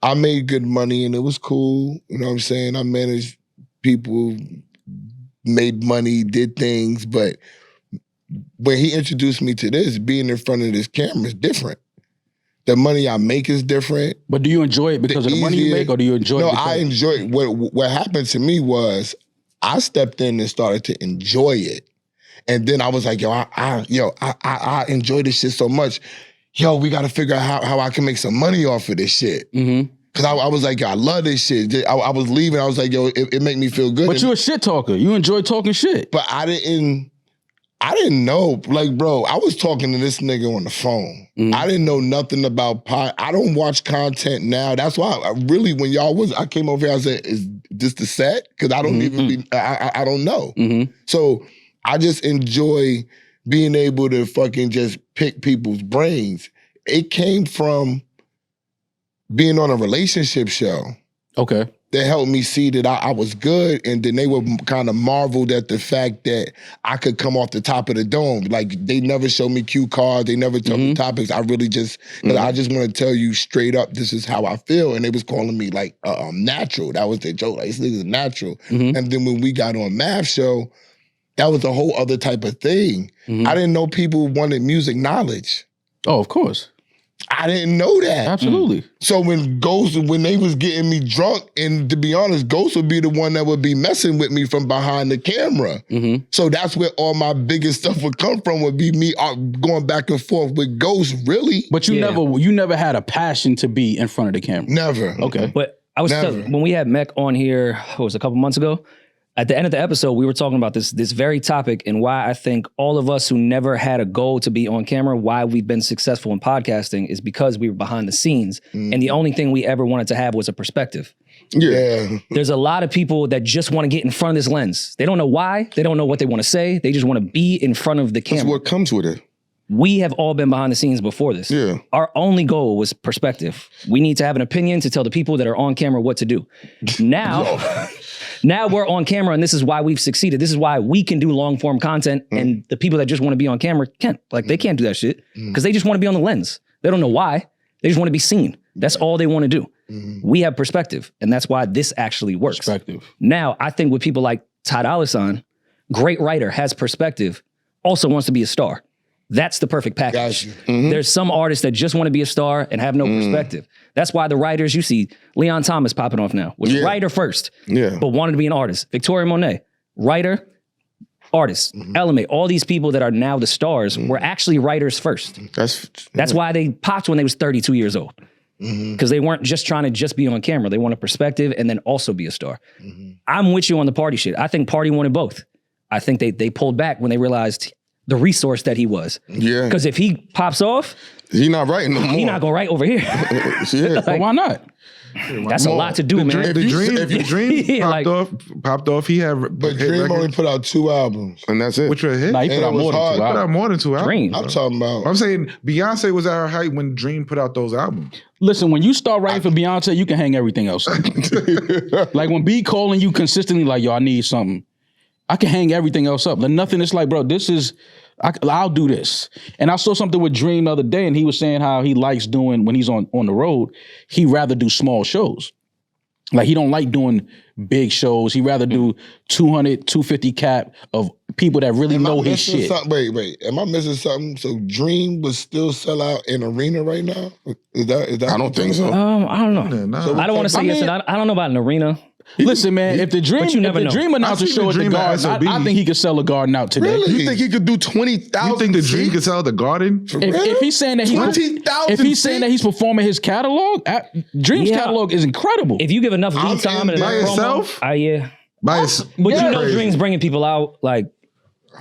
I made good money and it was cool. You know what I'm saying? I managed people, made money, did things, but when he introduced me to this, being in front of this camera is different. The money I make is different. But do you enjoy it because of the money you make, or do you enjoy it? No, I enjoy it. What happened to me was I stepped in and started to enjoy it. And then I was like, I enjoy this shit so much. Yo, we got to figure out how I can make some money off of this shit. Because I was like, yo, I love this shit. I was leaving. I was like, yo, it made me feel good. But you're a shit talker. You enjoy talking shit. But I didn't know. Like, bro, I was talking to this nigga on the phone. I didn't know nothing about I don't watch content now. That's why I came over here, I said, is this the set? Because I don't even I don't know. So I just enjoy being able to fucking just pick people's brains. It came from being on a relationship show. Okay. That helped me see that I was good, and then they were kind of marveled at the fact that I could come off the top of the dome. Like, they never showed me cue cards, they never told me topics. I really just, I just want to tell you straight up, this is how I feel. And they was calling me like natural. That was their joke. Like, this nigga's natural. And then when we got on Math Show, that was a whole other type of thing. I didn't know people wanted music knowledge. Oh, of course. I didn't know that. Absolutely. So when they was getting me drunk, and to be honest, Ghost would be the one that would be messing with me from behind the camera. So that's where all my biggest stuff would come from, would be me going back and forth with Ghost, really. But you never had a passion to be in front of the camera. Never. Okay. But I was when we had Mech on here, what was it, a couple months ago? At the end of the episode, we were talking about this very topic and why I think all of us who never had a goal to be on camera, why we've been successful in podcasting is because we were behind the scenes. And the only thing we ever wanted to have was a perspective. Yeah. There's a lot of people that just want to get in front of this lens. They don't know why. They don't know what they want to say. They just want to be in front of the camera. That's what comes with it. We have all been behind the scenes before this. Yeah. Our only goal was perspective. We need to have an opinion to tell the people that are on camera what to do. Now, now we're on camera, and this is why we've succeeded. This is why we can do long form content, and the people that just want to be on camera can't. Like, they can't do that shit because they just want to be on the lens. They don't know why. They just want to be seen. That's all they want to do. We have perspective, and that's why this actually works. Perspective. Now, I think with people like Ty Dolla $ign, great writer, has perspective, also wants to be a star. That's the perfect package. There's some artists that just want to be a star and have no perspective. That's why the writers, you see Leon Thomas popping off now, was writer first, but wanted to be an artist. Victoria Monet, writer, artist. Element, all these people that are now the stars were actually writers first. That's why they popped when they was 32 years old. Because they weren't just trying to just be on camera. They want a perspective and then also be a star. I'm with you on the Party shit. I think Party wanted both. I think they pulled back when they realized the resource that he was. Yeah. Because if he pops off, He not writing no more. he not gonna write over here. Yeah. But why not? That's a lot to do, man. The Dream popped off. He had, But Dream only put out 2 albums. And that's it. which were hits. Nah, he And put out it was more than hard. 2 Put out albums. more than 2 albums. Dream. I'm talking about. I'm saying Beyonce was at her height when Dream put out those albums. Listen, when you start writing for Beyonce, you can hang everything else up. Like when B calling you consistently, like, yo, I need something. I can hang everything else up. Like nothing is like, bro, this is, I'll do this. And I saw something with Dream the other day, and he was saying how he likes doing, when he's on the road, he rather do small shows. Like he don't like doing big shows. He rather do 200, 250 cap of people that really know his shit. Wait. Am I missing something? So Dream would still sell out in arena right now? Is that I don't think so. I don't know. Yeah, nah. So I don't want to say yes, and I don't know about an arena. Listen, man, if the Dream, you never know. announcer I seen show the at the Dream at Garden, I SOBs. think he could sell a Garden out today. Really? You think he could do 20,000? You think the Dream could sell the Garden? If he's saying that 20,000 if he's saying that he's performing his catalog, Dream's Yeah. catalog is incredible. If you give enough lead time and by enough yourself? promo, yeah. But But you know, crazy. Dream's bringing people out. Like,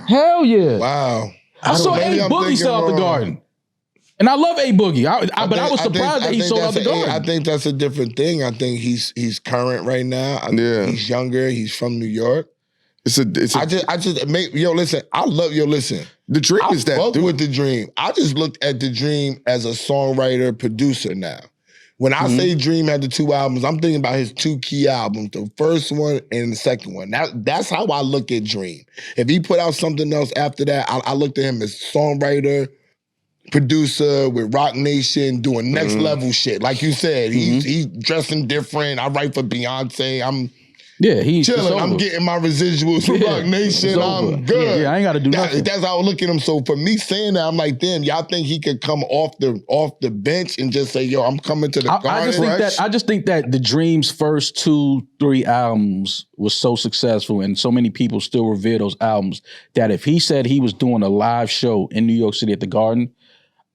Hell yeah. Wow. I saw Maybe A I'm Boogie thinking sell out the wrong. Garden. And I love A Boogie. But I was surprised that he sold out the Garden. I think that's a different thing. I think he's current right now. I think he's younger. He's from New York. Listen, I love listen. The Dream I is that fuck dude. with the Dream. I just looked at the Dream as a songwriter, producer now. When I say Dream had the 2 albums, I'm thinking about his 2 key albums, the first one and the second one. That's how I look at Dream. If he put out something else after that, I looked at him as songwriter, producer with Rock Nation, doing next level shit. Like you said, he's dressing different. I write for Beyonce. I'm he's chilling. I'm getting my residuals from Rock Nation. I'm good. Yeah, I ain't got to do nothing. That's how I look at him. So for me saying that, I'm like, damn, y'all think he could come off the bench and just say, yo, I'm coming to the Garden? I just think that the Dream's first 2-3 albums was so successful, and so many people still revere those albums, that if he said he was doing a live show in New York City at the Garden,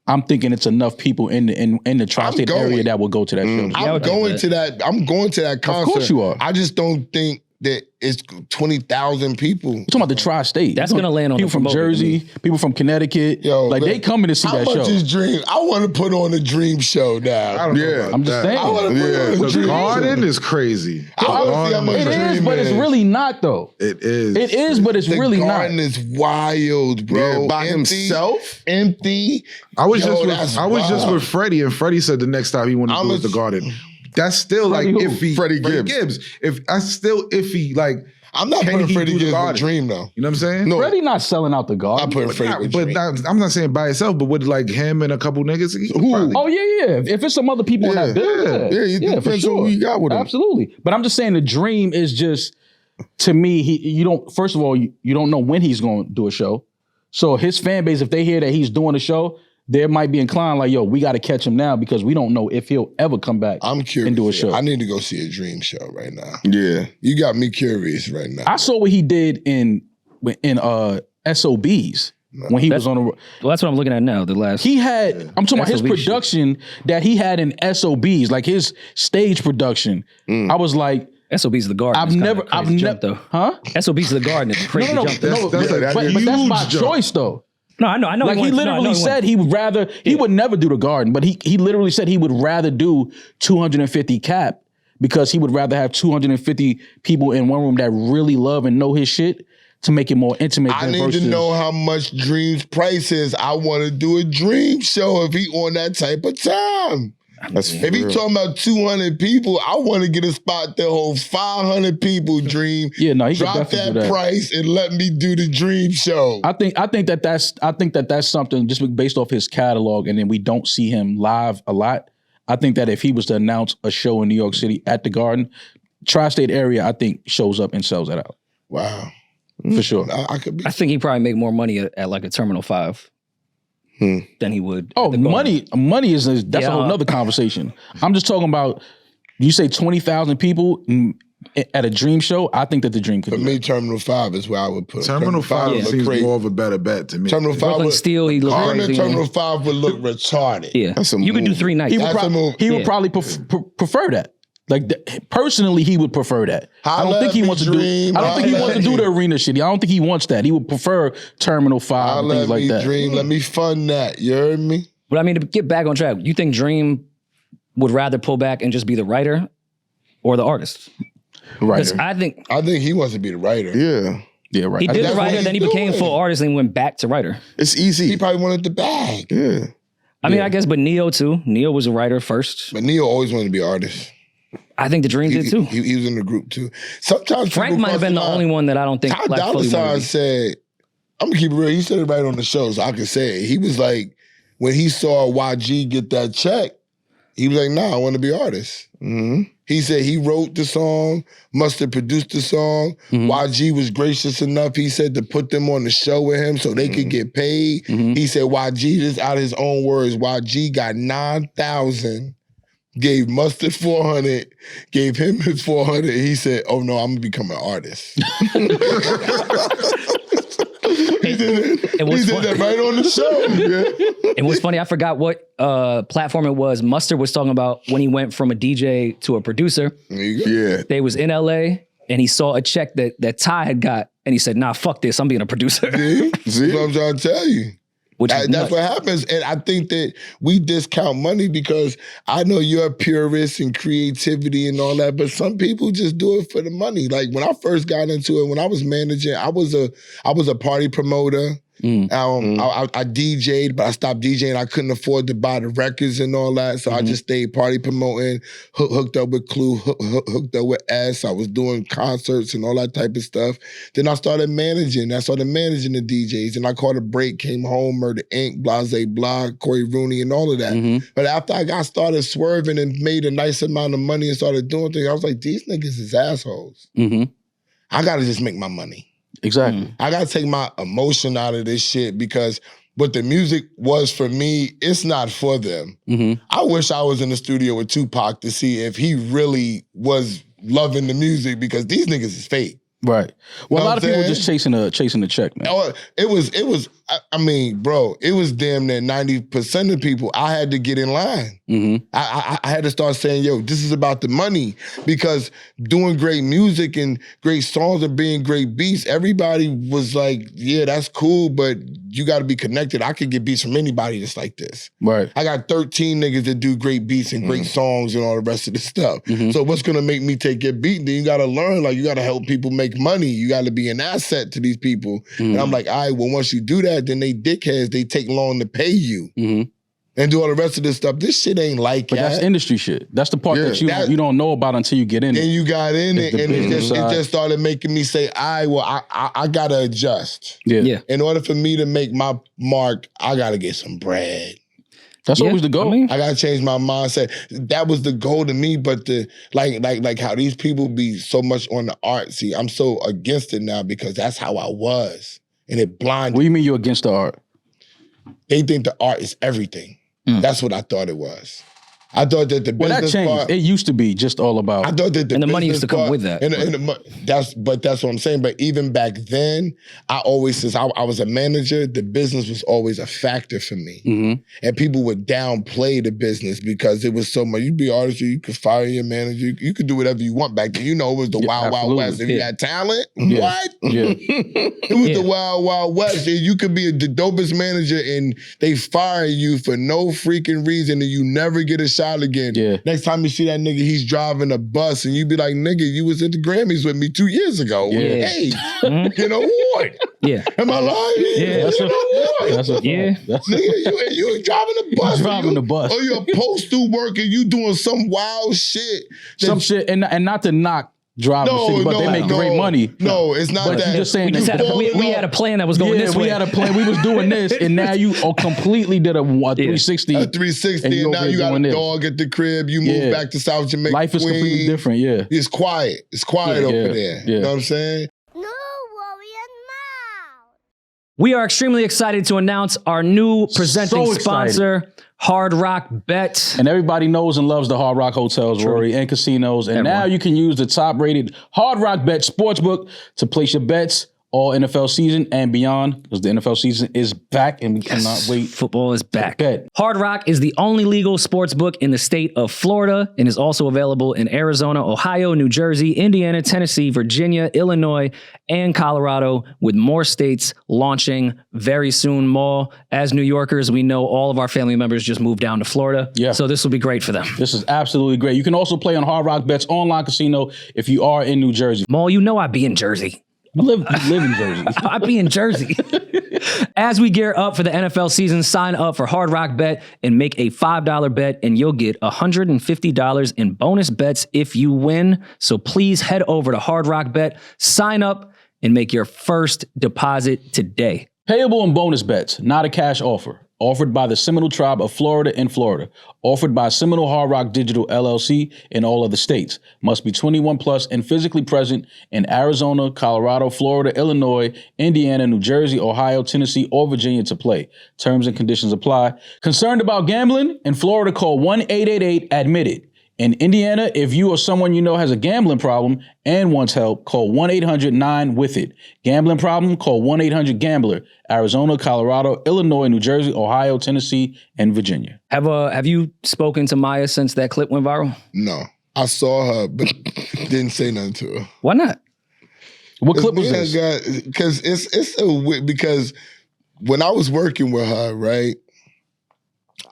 I'm thinking it's enough people in the tri-state area that will go to that show. I'm going to that concert. Of course you are. I just don't think that it's 20,000 people. You're talking about the tri-state. That's gonna land on people the from promoter, Jersey, people from Connecticut. Yo, like look, they coming to see how that much show. is Dream? I want to put on a Dream show now. I don't know about I'm just that. saying. I want to put on a The Dream Garden show. is crazy. I want to see how much It is, Dream but it's really not though. It is. It is, but it's The really Garden not. is wild, bro. Yeah, by himself? Empty. I was that's just wild. with Freddie, and Freddie said the next time he wanted to do was the Garden. That's still like Freddie who? iffy. Freddie Gibbs. If that's still iffy, like I'm not can putting he Freddie do the Gibbs with Garden? Dream though. You know what I'm saying? No. Freddie not selling out the I'm Garden. putting Freddie with Dream. I'm not saying by itself, but with like him and a couple niggas. Who? Oh yeah. If it's some other people in that building, Yeah, it depends on who you got with him. Absolutely. But I'm just saying the Dream is just, to me, you don't. First of all, you don't know when he's going to do a show. So his fan base, if they hear that he's doing a show, they might be inclined like, yo, we got to catch him now because we don't know if he'll ever come back I'm curious. and do a show. I need to go see a Dream show right now. Yeah. You got me curious right now. I saw what he did in SOBs when he was on the. well, that's what I'm looking at now. The last He had. I'm talking about his SOB shit. production that he had in SOBs, like his stage production. I was like, SOB's the Garden. I've never, though. huh? SOB's the Garden is a crazy No, jump. Though. That's a but that's my huge jump. choice though. No, I know. Like he literally said he would rather, he would never do the Garden, but he literally said he would rather do 250 cap because he would rather have 250 people in one room that really love and know his shit to make it more intimate. I need to know how much Dream's price is. I want to do a Dream show if he on that type of time. If he talking about 200 people, I want to get a spot that holds 500 people. Dream, he drop that price and let me do the Dream show. I think that's something just based off his catalog, and then we don't see him live a lot. I think that if he was to announce a show in New York City at the Garden, tri-state area, I think shows up and sells that out. Wow, for sure. I think he probably make more money at like a Terminal 5. Than he would. Oh, money is that's a whole nother conversation. I'm just talking about. You say 20,000 people at a Dream show. I think that the Dream could. For me, Terminal 5 is where I would put. Terminal 5 seems more of a better bet to me. Terminal 5 Brooklyn Steel. He looked crazy. Terminal 5 would look retarded. Yeah, you could do 3 nights. He would probably prefer that. Like personally, he would prefer that. I don't think he wants to do. I don't think he wants to do the arena shit. I don't think he wants that. He would prefer Terminal 5 and things like that. Dream. Let me fund that. You heard me? But I mean, to get back on track, you think Dream would rather pull back and just be the writer or the artist? Writer. I think he wants to be the writer. Yeah, right. He did the writer, then he became full artist and went back to writer. It's easy. He probably wanted the bag. Yeah. I mean, I guess, but Neo too. Neo was a writer first. But Neo always wanted to be an artist. I think the Dream did too. He was in the group too. Sometimes Frank might have been the only one that I don't think. Ty Dolla $ign said, "I'm gonna keep it real." He said it right on the show, so I can say it. He was like, when he saw YG get that check, he was like, "Nah, I want to be an artist." Mm-hmm. He said he wrote the song, Mustard produced the song. Mm-hmm. YG was gracious enough, he said, to put them on the show with him so they could get paid. Mm-hmm. He said YG, just out of his own words, YG got 9,000. Gave Mustard 400, gave him his 400. He said, "Oh no, I'm gonna become an artist." He did that right on the show. Yeah. And what's funny, I forgot what platform it was. Mustard was talking about when he went from a DJ to a producer. Yeah, they was in LA and he saw a check that Ty had got, and he said, "Nah, fuck this, I'm being a producer." See? That's what I'm trying to tell you. That's what happens. And I think that we discount money because I know you're a purist and creativity and all that, but some people just do it for the money. Like when I first got into it, when I was managing, I was a party promoter. I DJ'd, but I stopped DJing. I couldn't afford to buy the records and all that, so I just stayed party promoting, hooked up with Clue, hooked up with S. I was doing concerts and all that type of stuff. Then I started managing. I started managing the DJs, and I caught a break, came home, Murder Inc., Blase Blah, Corey Rooney, and all of that. But after I got started swerving and made a nice amount of money and started doing things, I was like, these niggas is assholes. I gotta just make my money. Exactly. I gotta take my emotion out of this shit because what the music was for me, it's not for them. I wish I was in the studio with Tupac to see if he really was loving the music because these niggas is fake. Right. Well, a lot of people just chasing a check, man. Oh, it was. I mean, bro, it was damn near 90% of people. I had to get in line. I had to start saying, "Yo, this is about the money," because doing great music and great songs and being great beats, everybody was like, "Yeah, that's cool, but you got to be connected. I could get beats from anybody that's like this." Right. I got 13 niggas that do great beats and great songs and all the rest of the stuff. So what's gonna make me take your beat? Then you got to learn. Like you got to help people make money. You got to be an asset to these people. And I'm like, all right, well, once you do that, then they dickheads, they take long to pay you. And do all the rest of this stuff. This shit ain't like that. But that's industry shit. That's the part that you don't know about until you get in it. And you got in it, and it just started making me say, I gotta adjust. Yeah. In order for me to make my mark, I gotta get some bread. That's always the goal. I gotta change my mindset. That was the goal to me, but the like how these people be so much on the art. See, I'm so against it now because that's how I was. And it blinded. What do you mean you're against the art? They think the art is everything. That's what I thought it was. I thought that the business that changed. part, it used to be just all about. I thought that the money used to come with that. That's what I'm saying. But even back then, I always, since I was a manager, the business was always a factor for me. And people would downplay the business because it was so much. You'd be an artist, you could fire your manager, you could do whatever you want back then. You know, it was the Wild Wild West. If you had talent, what? It was the Wild Wild West. You could be the dopest manager and they fire you for no freaking reason and you never get a shot shot again. Yeah. Next time you see that nigga, he's driving a bus, and you be like, nigga, you was at the Grammys with me 2 years ago. Yeah. Hey, get an award. Yeah. Am I lying? Yeah. Get an award. That's a Yeah. Nigga, you driving a bus. Driving the bus. Or you're postal worker, you doing some wild shit. Some shit, and not to knock driving the city, but they make great money. No, it's not But that. you just saying We, that. we had a plan that was going this way. we had a plan. We was doing this, and now you completely did a 360. A 360, and you now over you got doing a this. dog at the crib. You move back to South Jamaica. Life is completely different, yeah. It's quiet. It's quiet over there. Yeah. You know what I'm saying? No worry and mouth. We are extremely excited to announce our new presenting So excited. sponsor, Hard Rock Bet. And everybody knows and loves the Hard Rock hotels, Rory, and casinos. And now you can use the top-rated Hard Rock Bet Sportsbook to place your bets all NFL season and beyond, because the NFL season is back and we cannot wait. Football is back. Bet. Hard Rock is the only legal sports book in the state of Florida and is also available in Arizona, Ohio, New Jersey, Indiana, Tennessee, Virginia, Illinois, and Colorado, with more states launching very soon. More. As New Yorkers, we know all of our family members just moved down to Florida. Yeah. So this will be great for them. This is absolutely great. You can also play on Hard Rock Bet's online casino if you are in New Jersey. Maul, you know I'd be in Jersey. You live in Jersey. I'd be in Jersey. As we gear up for the NFL season, sign up for Hard Rock Bet and make a $5 bet, and you'll get $150 in bonus bets if you win. So please head over to Hard Rock Bet, sign up, and make your first deposit today. Payable in bonus bets, not a cash offer. Offered by the Seminole Tribe of Florida in Florida. Offered by Seminole Hard Rock Digital LLC in all other states. Must be 21 plus and physically present in Arizona, Colorado, Florida, Illinois, Indiana, New Jersey, Ohio, Tennessee, or Virginia to play. Terms and conditions apply. Concerned about gambling? In Florida, call 1-888-ADMIT-IT. In Indiana, if you or someone you know has a gambling problem and wants help, call 1-800-9-WITH-IT. Gambling problem? Call 1-800-GAMBLER. Arizona, Colorado, Illinois, New Jersey, Ohio, Tennessee, and Virginia. Have you spoken to Mya since that clip went viral? No. I saw her, but didn't say nothing to her. Why not? What clip was this? Because it's so weird, because when I was working with her, right,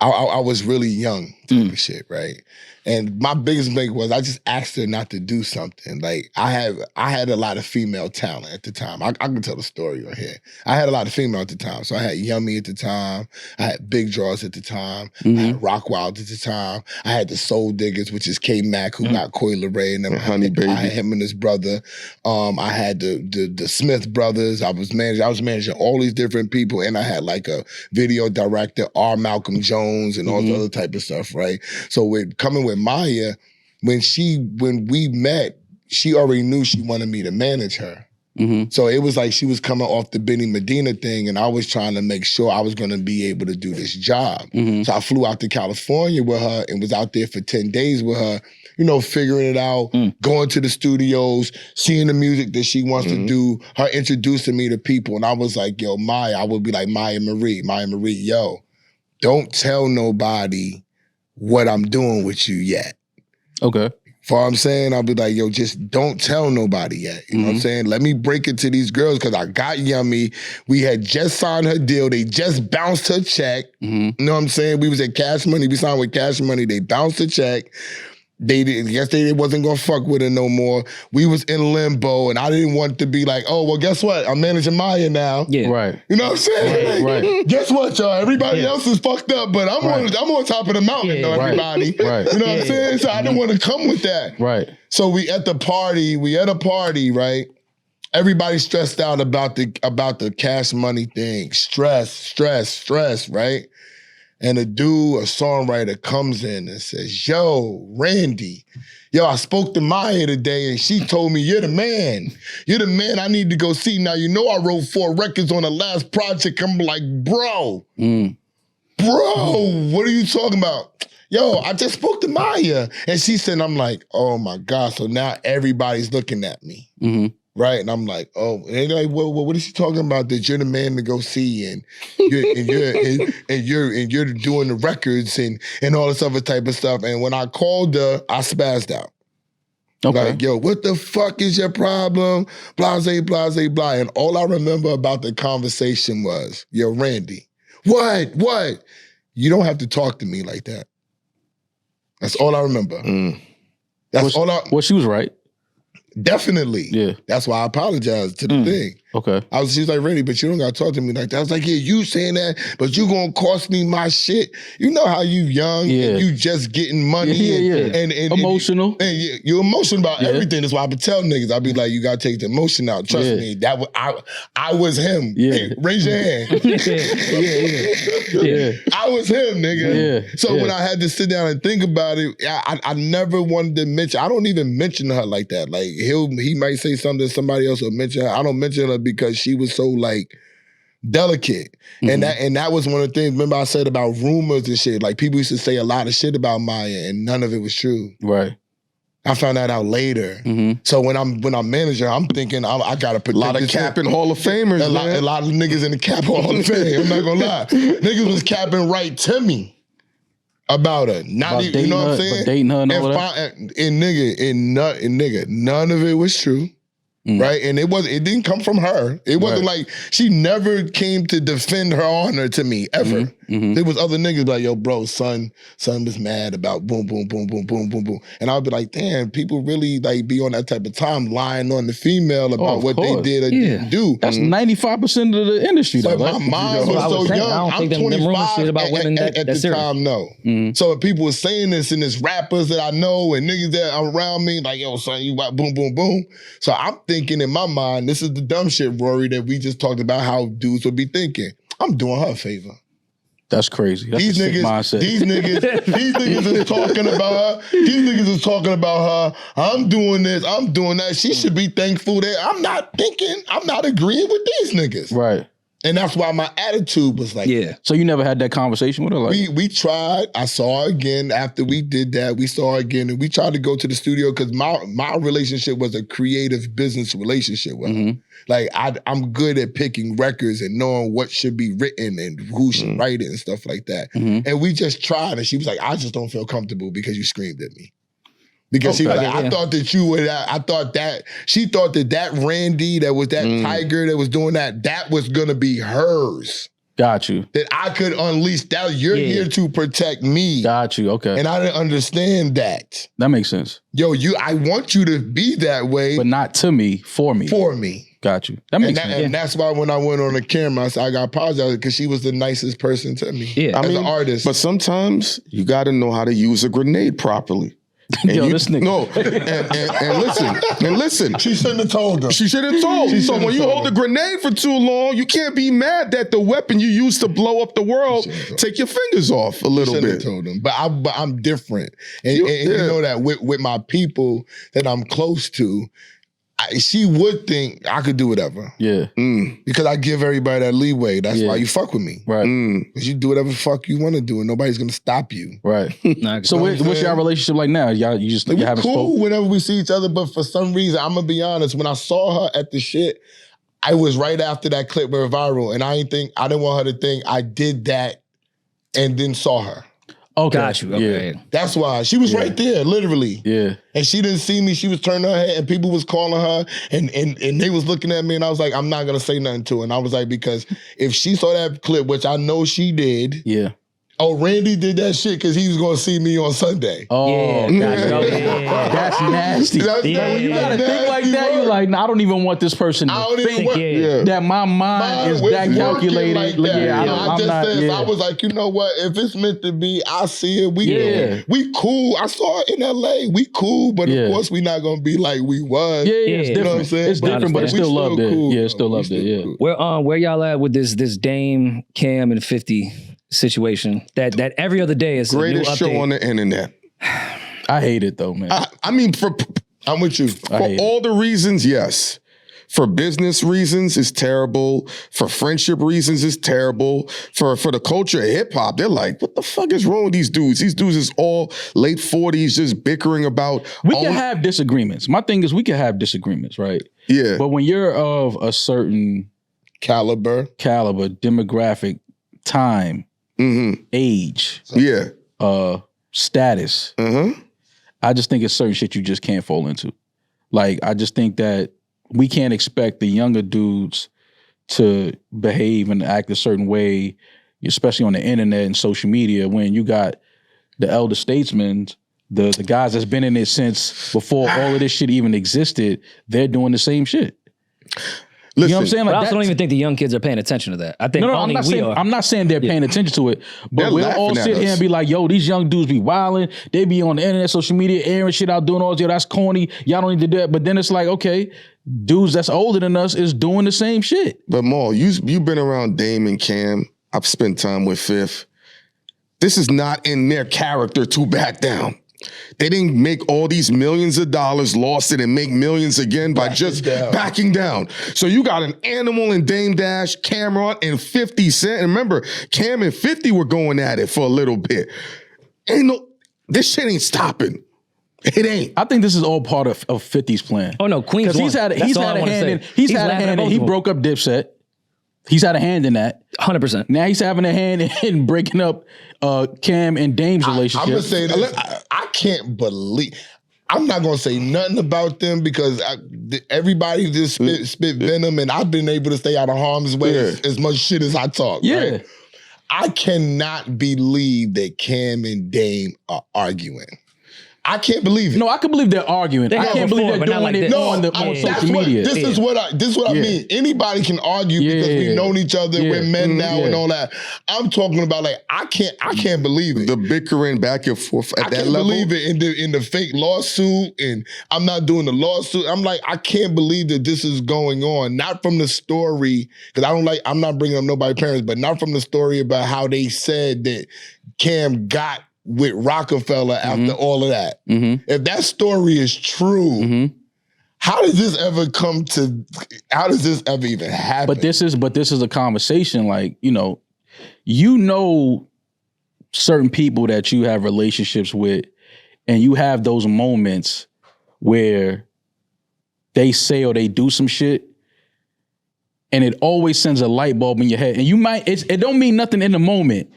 I was really young type of shit, right? And my biggest thing was I just asked her not to do something. Like I had a lot of female talent at the time. I can tell the story right here. I had a lot of female at the time. So I had Yummy at the time. I had Big Draws at the time. I had Rock Wild at the time. I had the Soul Diggers, which is K-Mac, who got Coi Leray and them. Honey Baby. I had him and his brother. I had the Smith brothers. I was managing all these different people, and I had like a video director, R. Malcolm Jones, and all the other type of stuff, right? So with coming with Mya, when we met, she already knew she wanted me to manage her. So it was like she was coming off the Benny Medina thing, and I was trying to make sure I was going to be able to do this job. So I flew out to California with her and was out there for 10 days with her, you know, figuring it out, going to the studios, seeing the music that she wants to do, her introducing me to people. And I was like, yo, Mya, I would be like, Mya Marie, yo, don't tell nobody what I'm doing with you yet. Okay. For what I'm saying, I'll be like, yo, just don't tell nobody yet. You know what I'm saying? Let me break it to these girls, because I got Yummy. We had just signed her deal. They just bounced her check. You know what I'm saying? We was at Cash Money. We signed with Cash Money. They bounced the check. They wasn't gonna fuck with her no more. We was in limbo, and I didn't want to be like, oh, well, guess what? I'm managing Mya now. Yeah. Right. You know what I'm saying? Right. Guess what, y'all? Everybody else is fucked up, but I'm on top of the mountain, though, everybody. Right. You know what I'm saying? So I didn't want to come with that. Right. So we at a party, right? Everybody stressed out about the Cash Money thing. Stress, right? And a songwriter comes in and says, yo, Randy, I spoke to Mya today and she told me you're the man. You're the man I need to go see. Now, you know I wrote 4 records on the last project. I'm like, bro, what are you talking about? Yo, I just spoke to Mya. And she said, I'm like, oh my God. So now everybody's looking at me. Right? And I'm like, oh, and they're like, well, what is she talking about? That you're the man to go see, and you're doing the records and all this other type of stuff. And when I called her, I spazzed out. Okay. Like, yo, what the fuck is your problem? Blase, blah. And all I remember about the conversation was, yo, Randy, what? You don't have to talk to me like that. That's all I remember. That's all I... Well, she was right. Definitely. Yeah. That's why I apologized to the thing. Okay. She was like, Randy, but you don't gotta talk to me like that. I was like, yeah, you saying that, but you gonna cost me my shit. You know how you young and you just getting money and emotional. And you're emotional about everything. That's why I be telling niggas, I be like, you gotta take the emotion out. Trust me. That was I was him. Yeah. Hey, raise your hand. I was him, nigga. Yeah. So when I had to sit down and think about it, I never wanted to mention. I don't even mention her like that. Like he might say something, somebody else will mention her. I don't mention her because she was so like delicate. And that was one of the things, remember I said about rumors and shit, like people used to say a lot of shit about Mya and none of it was true. Right. I found that out later. So when I'm managing her, I'm thinking I gotta protect a lot of capping Hall of Famers, a lot of niggas in the cap Hall of Fame. I'm not gonna lie. Niggas was capping right to me about her. Not About even, you know what I'm saying? But dating her and all that. And nigga, none of it was true. Right? And it didn't come from her. It wasn't like she never came to defend her honor to me, ever. There was other niggas like, yo, bro, son was mad about boom, boom, boom, boom, boom, boom, boom. And I'll be like, damn, people really like be on that type of time lying on the female about what they did or didn't do. That's 95% of the industry, though. But my mind was so young. I don't think them rumors shit about women at the serious. time, no. So if people were saying this and it's rappers that I know and niggas that are around me, like, yo, son, you boom, boom, boom. So I'm thinking in my mind, this is the dumb shit, Rory, that we just talked about how dudes would be thinking. I'm doing her a favor. That's crazy. That's These a sick niggas is talking about her. These niggas is talking about her. I'm doing this. I'm doing that. She should be thankful that I'm not agreeing with these niggas. Right. And that's why my attitude was like that. So you never had that conversation with her? Like, we tried. I saw her again after we did that. We saw her again, and we tried to go to the studio because my relationship was a creative business relationship with her. Like I'm good at picking records and knowing what should be written and who should write it and stuff like that. And we just tried, and she was like, "I just don't feel comfortable because you screamed at me." Because she was like, I thought that you would, she thought that Randy, that was that tiger that was doing that was gonna be hers. Got you. That I could unleash, that you're here to protect me. Got you, okay. And I didn't understand that. That makes sense. Yo, I want you to be that way. But not to me, for me. For me. Got you. That makes sense. And that's why when I went on the camera, I said, I got to apologize because she was the nicest person to me. Yeah. As an artist. But sometimes you got to know how to use a grenade properly. Yo, this nigga. No, and listen. She shouldn't have told them. She should have told. So when you hold a grenade for too long, you can't be mad that the weapon you used to blow up the world take your fingers off a little bit. Told them. But I'm different, and you know that with my people that I'm close to. She would think I could do whatever. Yeah. Because I give everybody that leeway. That's why you fuck with me. Right. Because you do whatever the fuck you want to do and nobody's going to stop you. Right. So what's your relationship like now? You haven't cool spoken? whenever we see each other, but for some reason, I'm going to be honest, when I saw her at the shit, I was right after that clip went viral and I didn't want her to think I did that and then saw her. Okay. Got you. Okay. Yeah. That's why. She was right there, literally. Yeah. And she didn't see me. She was turning her head and people was calling her and they was looking at me and I was like, I'm not going to say nothing to her. And I was like, because if she saw that clip, which I know she did. Yeah. Oh, Randy did that shit because he was going to see me on Sunday. Oh, that's nasty. When you got to think like that, you're like, nah, I don't even want this person to think that my mind is that calculated. Like that. I was like, you know what? If it's meant to be, I see it. We cool. I saw it in LA. We cool, but of course we not going to be like we was. Yeah, it's different. You know what I'm saying? It's different, but it's still loved it. Yeah, it's still loved it. Yeah. Where y'all at with this Dame, Cam, and 50 situation that every other day is greatest a new show update. on the internet? I hate it though, man. I mean, I'm with you. For all the reasons, yes. For business reasons, it's terrible. For friendship reasons, it's terrible. For the culture of hip hop, they're like, what the fuck is wrong with these dudes? These dudes is all late 40s just bickering about. We can have disagreements. My thing is we can have disagreements, right? Yeah. But when you're of a certain caliber, demographic, time, age, status. I just think it's certain shit you just can't fall into. Like, I just think that we can't expect the younger dudes to behave and act a certain way, especially on the internet and social media, when you got the elder statesmen the guys that's been in it since before all of this shit even existed, they're doing the same shit. Listen, you know what I'm saying? But Like, I also don't even think the young kids are paying attention to that. I think only we are. I'm not saying they're paying attention to it, but They're we'll all laughing at sit here us. and be like, yo, these young dudes be wilding. They be on the internet, social media, airing shit out, doing all this. Yo, that's corny. Y'all don't need to do that. But then it's like, okay, dudes that's older than us is doing the same shit. But Maul, you've been around Dame and Cam. I've spent time with Fifth. This is not in their character to back down. They didn't make all these millions of dollars, lost it, and make millions again by just backing down. So you got an Animal and Dame Dash, Cameron, and 50 Cent. And remember, Cam and 50 were going at it for a little bit. This shit ain't stopping. It ain't. I think this is all part of 50's plan. Oh no, Queens Because he's had a hand in, he broke up Dipset. He's had a hand in that. 100%. Now he's having a hand in breaking up Cam and Dame's relationship. I'm gonna say this. I can't believe. I'm not gonna say nothing about them because everybody just spit venom, and I've been able to stay out of harm's way as much shit as I talk. Yeah. Right? I cannot believe that Cam and Dame are arguing. I can't believe it. No, I can believe they're arguing. I can't believe they're doing it on social media. This is what I mean. Anybody can argue because we've known each other. We're men now and all that. I'm talking about like I can't believe it. The bickering back and forth at that level. I can't believe it in the fake lawsuit, and I'm not doing the lawsuit. I'm like, I can't believe that this is going on. Not from the story, because I'm not bringing up nobody's parents, but not from the story about how they said that Cam got with Rockefeller after all of that. If that story is true, how does this ever even happen? But this is a conversation. Like, certain people that you have relationships with, and you have those moments where they say or they do some shit, and it always sends a light bulb in your head. And it don't mean nothing in the moment.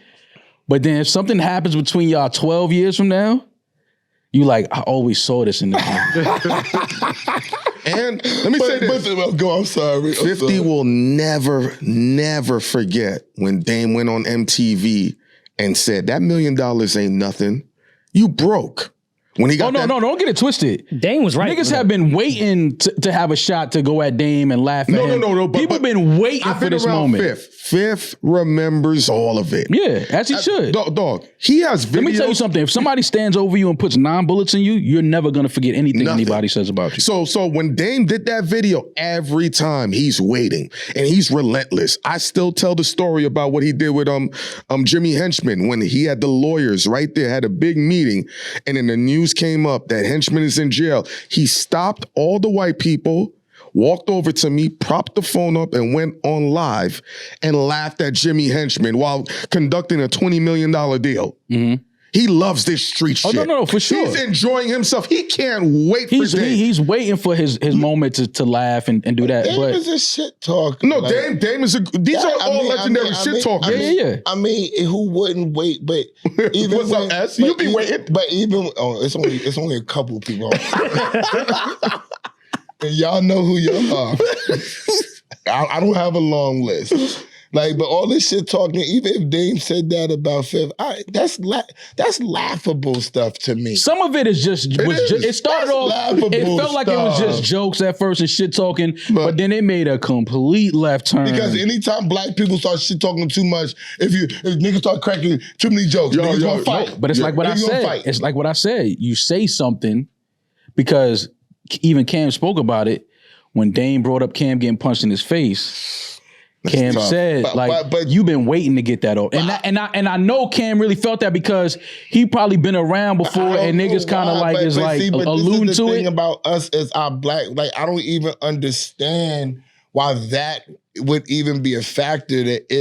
But then if something happens between y'all 12 years from now, you like, I always saw this in the And let me say this. I'm sorry. 50 will never forget when Dame went on MTV and said, that $1 million ain't nothing. You broke. When he got no, don't get it twisted. Dame was right. Niggas have been waiting to have a shot to go at Dame and laugh at him. No. People been waiting for this moment. Fifth remembers all of it. Yeah, as he should. Dog, he has videos. Let me tell you something. If somebody stands over you and puts 9 bullets in you, you're never going to forget anything anybody says about you. So when Dame did that video, every time he's waiting and he's relentless. I still tell the story about what he did with Jimmy Henchman when he had the lawyers right there, had a big meeting, and in the news came up that Henchman is in jail. He stopped all the white people, walked over to me, propped the phone up, and went on live and laughed at Jimmy Henchman while conducting a $20 million deal. He loves this street shit. No, for sure. He's enjoying himself. He can't wait for Dame. He's waiting for his moment to laugh and do that. Dame is a shit talker. No, like, Dame is these are all legendary shit talkers. Yeah. I mean, who wouldn't wait? But even what's up, S? You be waiting. But even it's only a couple of people. And y'all know who y'all are. I don't have a long list. Like, but all this shit talking, even if Dame said that about Fifth, that's laughable stuff to me. Some of it is it started off, it felt like it was just jokes at first and shit talking, but then it made a complete left turn. Because anytime black people start shit talking too much, if niggas start cracking too many jokes, niggas gonna fight. But it's like what I said. It's like what I said. You say something because even Cam spoke about it when Dame brought up Cam getting punched in his face. Cam said, but you've been waiting to get that off. And I know Cam really felt that because he probably been around before and niggas kind of like alluding to it. This is the thing about us as our black, like I don't even understand why that would even be a factor that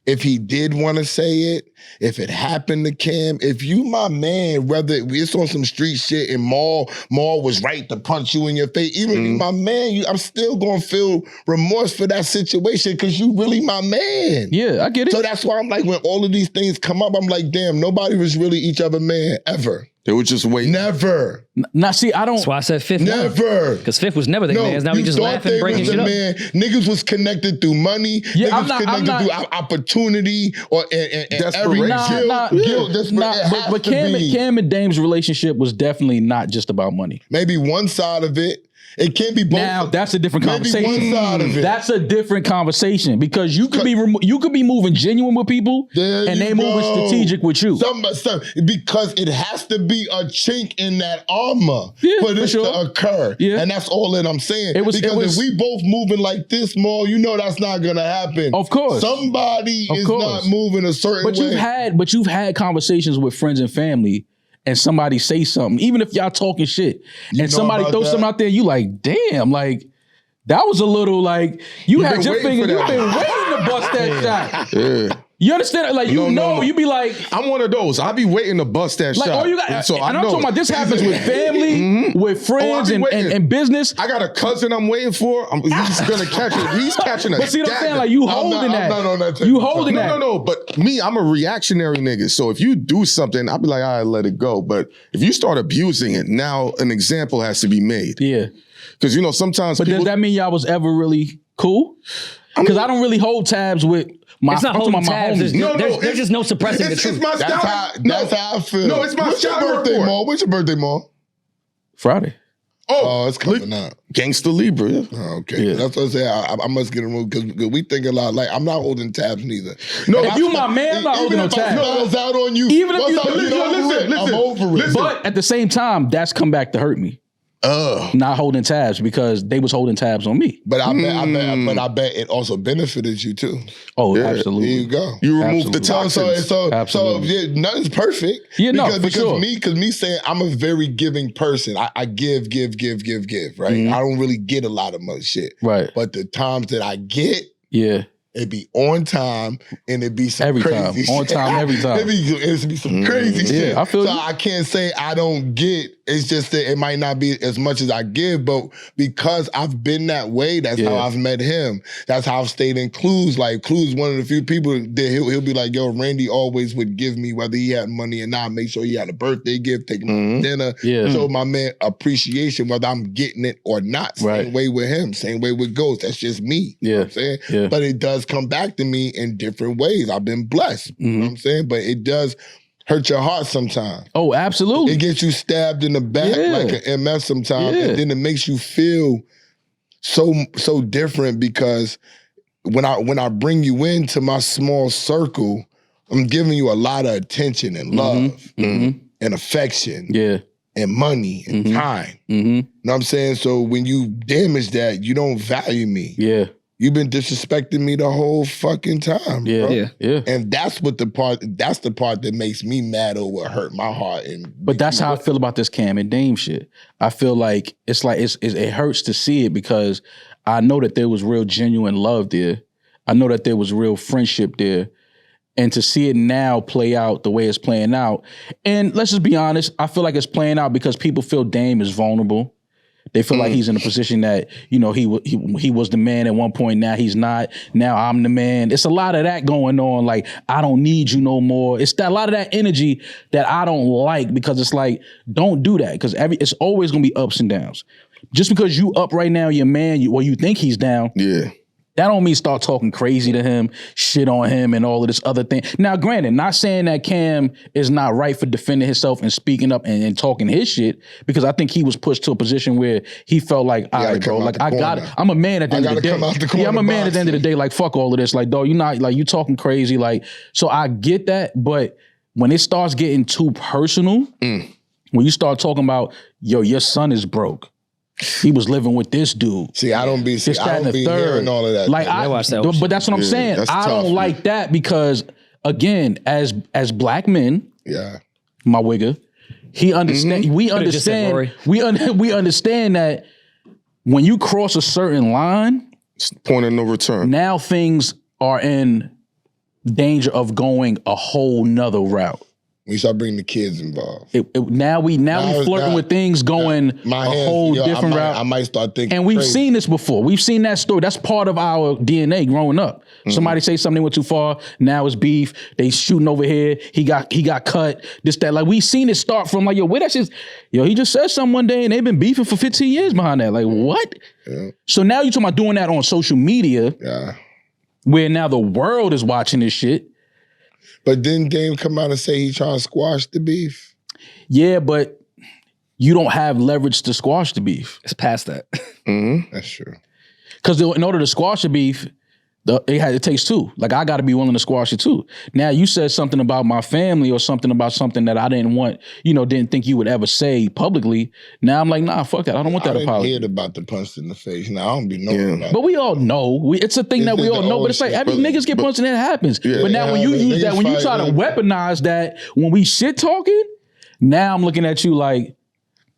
if he did want to say it, if it happened to Cam, if you my man, whether it's on some street shit and Maul was right to punch you in your face, even if you my man, I'm still gonna feel remorse for that situation because you really my man. Yeah, I get it. So that's why I'm like, when all of these things come up, I'm like, damn, nobody was really each other man ever. They would just wait. Never. Now, see, I don't. That's why I said Fifth. Never. Because Fifth was never the man's. Now you he just thought laughing, they breaking was shit the up. man. Niggas was connected through money. Yeah, Niggas I'm not- connected through opportunity or and every Desperation. guilt. But Cam and Dame's relationship was definitely not just about money. Maybe one side of it. It can't be both. Now that's a different Maybe conversation. one side of it. That's a different conversation because you could be moving genuine with people There and you they moving go. strategic with you. Because it has to be a chink in that armor for this sure. to occur. Yeah. And that's all that I'm saying. Because if we both moving like this, Maul, you know that's not gonna happen. Of course. Somebody is not moving a certain way. But you've had conversations with friends and family and somebody say something, even if y'all talking shit, and somebody throw something out there, you like, damn, like, that was a little like, you had your finger, you've been waiting to bust that shot. Yeah. You understand? Like, you be like, I'm one of those. I be waiting to bust that like, shot. oh, you got, so and I I'm know. talking about this happens with family, with friends, and business. I got a cousin I'm waiting for. He's gonna catch it. He's catching a But see what I'm dagger. saying? Like, you holding that. I'm not on that type You of holding time. that. No. But me, I'm a reactionary nigga. So if you do something, I'll be like, all right, let it go. But if you start abusing it, now an example has to be made. Yeah. Because, sometimes But does that mean y'all was ever really cool? Because I don't really hold tabs with my. It's not I'm talking holding about my tabs. homies. There's just no suppressing the truth. It's my That's how I feel. No, it's my What's your salary birthday, report. Maul? What's your birthday, Maul? Friday. Oh, it's coming out. Gangsta Libra. Yeah. Oh, okay. Yeah. That's what I say. I must get removed because we think a lot. Like, I'm not holding tabs neither. No, If you my man, I'm not holding no Even if I tabs. spaz out on you, Even if once you- I get over it, I'm over it. But at the same time, that's come back to hurt me. Not holding tabs because they was holding tabs on me. But I bet it also benefited you too. Oh, Yeah. absolutely. There you go. You remove the Absolutely. toxins. So Absolutely. yeah, nothing's perfect. Yeah, no, because, for because sure. me saying I'm a very giving person. I give, right? I don't really get a lot of much shit. Right. But the times that I get, Yeah. it be on time and it be some Every crazy time. shit. On time, every time. It be some crazy shit. I feel so you. I can't say I don't get. It's just that it might not be as much as I give, but because I've been that way, that's how I've met him. That's how I've stayed in Clues. Like Clues, one of the few people that he'll be like, yo, Randy always would give me whether he had money or not, make sure he had a birthday gift, take him out to dinner, Yeah. show my man appreciation whether I'm getting it or not. Same Right. way with him, same way with Ghost. That's just me. You know what I'm saying? Yeah. But it does come back to me in different ways. I've been blessed. You know what I'm saying? But it does hurt your heart sometimes. Oh, absolutely. It gets you stabbed in the back Yeah. like an MS sometimes. Yeah. And then it makes you feel so different because when I bring you into my small circle, I'm giving you a lot of attention and love and affection Yeah. and money and time. Mm-hmm. You know what I'm saying? So when you damage that, you don't value me. Yeah. You've been disrespecting me the whole fucking time, Yeah. bro. Yeah. Yeah. And that's the part that makes me mad or what hurt my heart. But that's how I feel about this Cam and Dame shit. I feel like it hurts to see it because I know that there was real genuine love there. I know that there was real friendship there. And to see it now play out the way it's playing out. And let's just be honest, I feel like it's playing out because people feel Dame is vulnerable. They feel like he's in a position that, he was the man at one point. Now he's not. Now I'm the man. It's a lot of that going on. Like, I don't need you no more. It's a lot of that energy that I don't like because it's like, don't do that because it's always going to be ups and downs. Just because you up right now, your man, you think he's down. Yeah. That don't mean start talking crazy to him, shit on him and all of this other thing. Now, granted, not saying that Cam is not right for defending himself and speaking up and talking his shit, because I think he was pushed to a position where he felt like, all right, bro, like I got it. I'm a man at the end of the day. Yeah, I'm a man at the end of the day. Like, fuck all of this. Like, dog, you're not, like, you talking crazy. Like, so I get that. But when it starts getting too personal, when you start talking about, yo, your son is broke. He was living with this dude. See, I don't be hearing all of that. Like but that's what I'm saying. I don't like that because, again, as black men, my wigger, he understand. We understand. We understand that when you cross a certain line, it's point of no return. Now things are in danger of going a whole nother route. We start bringing the kids involved. Now we flirting with things going a whole different route. I might start thinking. And we've seen this before. We've seen that story. That's part of our DNA growing up. Somebody say something went too far. Now it's beef. They shooting over here. He got cut. This, that. Like, we've seen it start from like, yo, where that shit? Yo, he just said something one day and they've been beefing for 15 years behind that. Like, what? Yeah. So now you're talking about doing that on social media. Yeah. Where now the world is watching this shit. But didn't Dame come out and say he trying to squash the beef? Yeah, but you don't have leverage to squash the beef. It's past that. That's true. Because in order to squash the beef, it takes two. Like, I got to be willing to squash it too. Now, you said something about my family or something about something that I didn't want, didn't think you would ever say publicly. Now I'm like, nah, fuck that. I don't want that apology. I didn't hear about the punch in the face. Now, I don't be knowing about it. But we all know. It's a thing that we all know. But it's like, every niggas get punched and that happens. Yeah, but now when you use that, when you try to weaponize that, when we shit talking, now I'm looking at you like,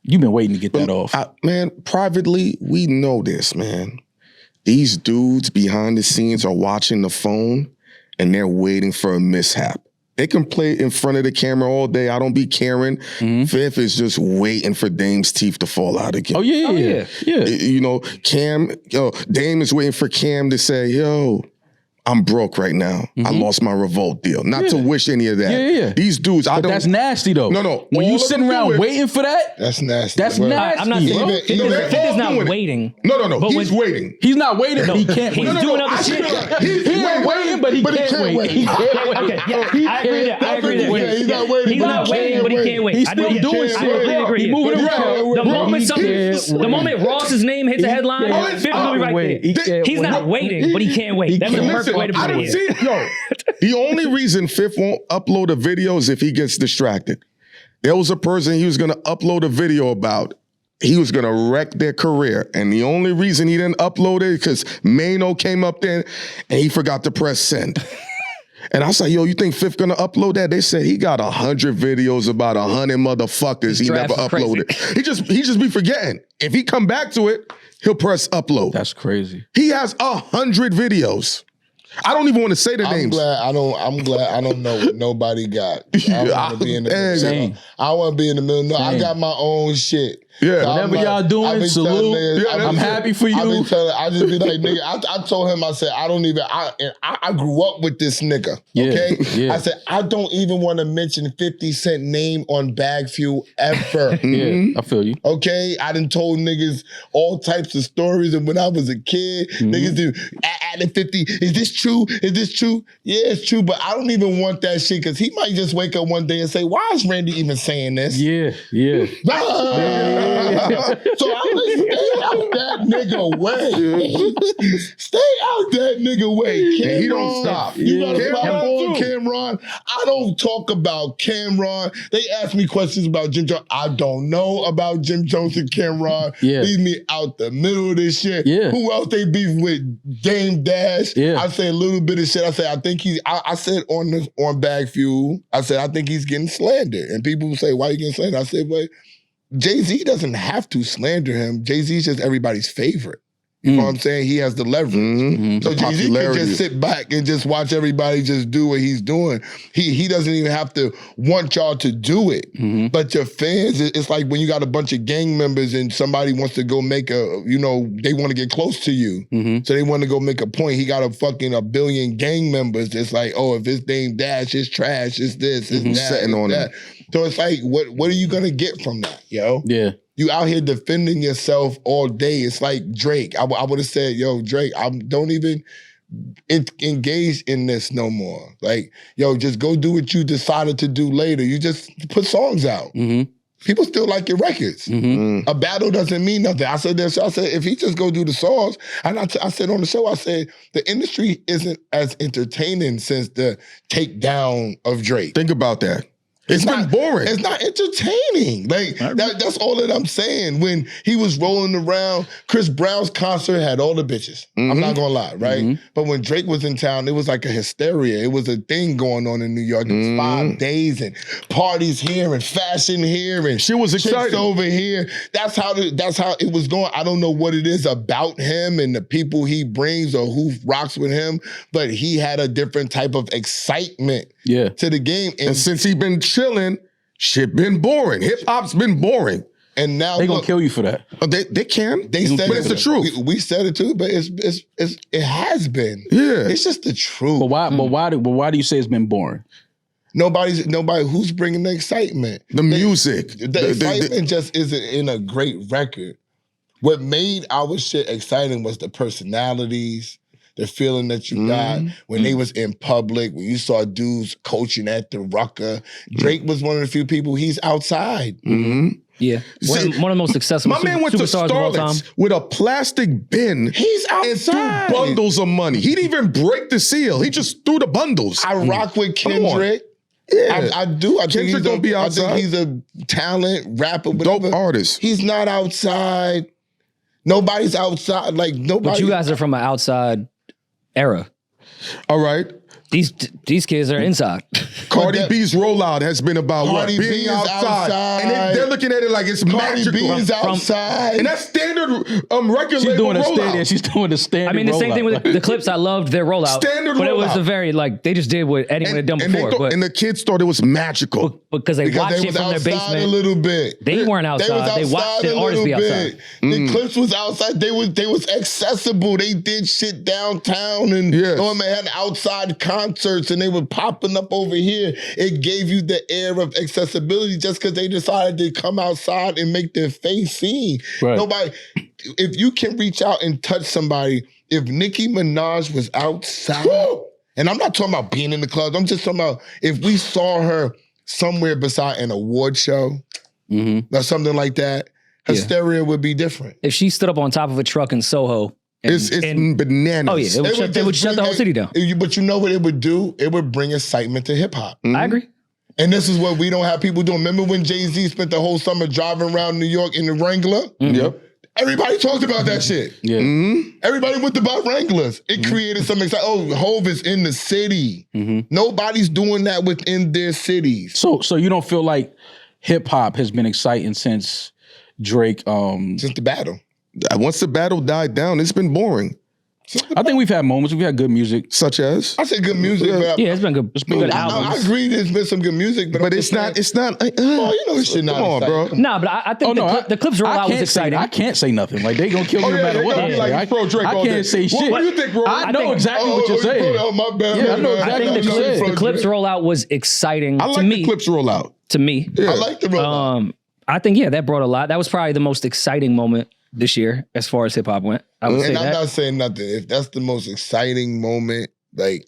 you've been waiting to get that off. Man, privately, we know this, man. These dudes behind the scenes are watching the phone and they're waiting for a mishap. They can play in front of the camera all day. I don't be caring. Fifth is just waiting for Dame's teeth to fall out again. Oh, yeah. Dame is waiting for Cam to say, yo, I'm broke right now. I lost my Revolt deal. Not to wish any of that. Yeah. These dudes, but that's nasty though. No. When you sitting around waiting for that, that's nasty. That's nasty. I'm not saying Fifth is not waiting. No. He's waiting. He's not waiting, but he can't wait. He's doing other shit. He ain't waiting, but he can't wait. He can't wait. Okay, I agree that. He's not waiting. He's not waiting, but he can't wait. He's still doing shit. He's moving around. The moment Ross's name hits a headline, Fifth will be right there. He's not waiting, but he can't wait. That's the perfect way to put it. The only reason Fifth won't upload a video is if he gets distracted. There was a person he was going to upload a video about. He was going to wreck their career. And the only reason he didn't upload it because Mano came up there and he forgot to press send. And I was like, yo, you think Fifth gonna upload that? They said he got 100 videos about 100 motherfuckers he never uploaded. He just be forgetting. If he come back to it, he'll press upload. That's crazy. He has 100 videos. I don't even want to say the names. I'm glad I don't know what nobody got. I want to be in the middle. I want to be in the middle. No, I got my own shit. Yeah, so whatever y'all doing, salute. I'm happy for you. I just be like, nigga. I told him, I said, I don't even. I grew up with this nigga. Okay, yeah. I said, I don't even want to mention 50 Cent name on Bag Fuel ever. Yeah, I feel you. Okay, I done told niggas all types of stories, and when I was a kid, niggas do added 50. Is this true? Is this true? Yeah, it's true, but I don't even want that shit because he might just wake up one day and say, why is Randy even saying this? Yeah. So I'm like, stay out that nigga way. Stay out that nigga way. Cameron, he don't stop. You got a problem with Cameron? I don't talk about Cameron. They ask me questions about Jim Jones. I don't know about Jim Jones and Cameron. Yeah. Leave me out the middle of this shit. Yeah. Who else they beef with? Dame Dash. Yeah. I say a little bit of shit. I say, I think I said on Bag Fuel, I said, I think he's getting slandered. And people say, why are you getting slandered? I said, wait. Jay-Z doesn't have to slander him. Jay-Z's just everybody's favorite. You know what I'm saying? He has the leverage. So Jay-Z can just sit back and just watch everybody just do what he's doing. He doesn't even have to want y'all to do it. But your fans, it's like when you got a bunch of gang members and somebody wants to go make they want to get close to you. So they want to go make a point. He got a billion gang members. It's like, oh, if his name Dash, it's trash, it's this, it's that, setting on that. So it's like, what are you gonna get from that, yo? Yeah. You out here defending yourself all day. It's like Drake. I would have said, yo, Drake, don't even engage in this no more. Like, yo, just go do what you decided to do later. You just put songs out. People still like your records. A battle doesn't mean nothing. I said this. I said, if he just go do the songs, and I said on the show, I said, the industry isn't as entertaining since the takedown of Drake. Think about that. It's been boring. It's not entertaining. Like that's all that I'm saying. When he was rolling around, Chris Brown's concert had all the bitches. I'm not gonna lie, right? But when Drake was in town, it was like a hysteria. It was a thing going on in New York. It was 5 days and parties here and fashion here and shit was exciting over here. That's how it was going. I don't know what it is about him and the people he brings or who rocks with him, but he had a different type of excitement to the game. And since he been chilling, shit been boring. Hip hop's been boring. And now They gonna kill you for that. They can. They said but it's the truth. We said it too, but it has been. Yeah. It's just the truth. But why do you say it's been boring? Nobody who's bringing the excitement. The music. The excitement just isn't in a great record. What made our shit exciting was the personalities, the feeling that you got when they was in public, when you saw dudes coaching at the Rucker. Drake was one of the few people, he's outside. Yeah. One of the most successful My man went to superstars of all time. Starlets with a plastic bin. He's and outside. threw bundles of money. He didn't even break the seal. He just threw the bundles. I rock with Kendrick. Yeah. I do. I think Kendrick don't be I outside. think he's a talent, rapper, whatever. Dope artist. He's not outside. Nobody's outside. Like, nobody. But you guys are from an outside era. All right. These kids are inside. Cardi B's rollout has been about Cardi what? B Being is outside. And they're looking at it like it's Cardi magical. B is outside. And that's standard record She's label doing a rollout. standard. She's doing a standard. I mean, the same thing with the Clips. I loved their rollout. Standard but it was rollout. a very, like, they just did what anyone had done before. And the kids thought it was magical. Because they watched they it was from their outside basement. a little bit. They weren't outside. They watched the artists be outside. The Clips was outside. They was accessible. They did shit downtown and had outside concerts and they were popping up over here. It gave you the air of accessibility just because they decided to come outside and make their face seen. Right. Nobody, if you can reach out and touch somebody, if Nicki Minaj was outside, and I'm not talking about being in the clubs, I'm just talking about if we saw her somewhere beside an award show or something like that, hysteria would be different. If she stood up on top of a truck in Soho, It's bananas. Oh yeah, it would shut the whole city down. But you know what it would do? It would bring excitement to hip hop. I agree. And this is what we don't have people doing. Remember when Jay-Z spent the whole summer driving around New York in the Wrangler? Yep. Everybody talked about that shit. Yeah. Everybody went to buy Wranglers. It created some excitement. Oh, Hov is in the city. Nobody's doing that within their cities. So you don't feel like hip hop has been exciting since Drake? Since the battle. Once the battle died down, it's been boring. I think we've had moments. We've had good music. Such as? I say good music, but Yeah, it's been good. It's been good I albums. agree there's been some good music, but It's not. Like, oh, you know this shit not come on, bro. exciting. Nah, but I think the Clips rollout was exciting. I can't say nothing. Like they gonna kill you no matter what. Like, I pro Drake I all day. can't say shit. What do you think, Rory? I know exactly what you're saying. Oh, my bad. Yeah, I know I exactly think what you're saying. the Clips rollout was exciting I like to me. the Clips rollout. To me, Yeah. I like the rollout. I think that brought a lot. That was probably the most exciting moment this year as far as hip hop went. I would say And I'm that. not saying nothing. If that's the most exciting moment, like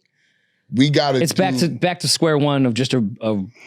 we got to. It's back to square one of just a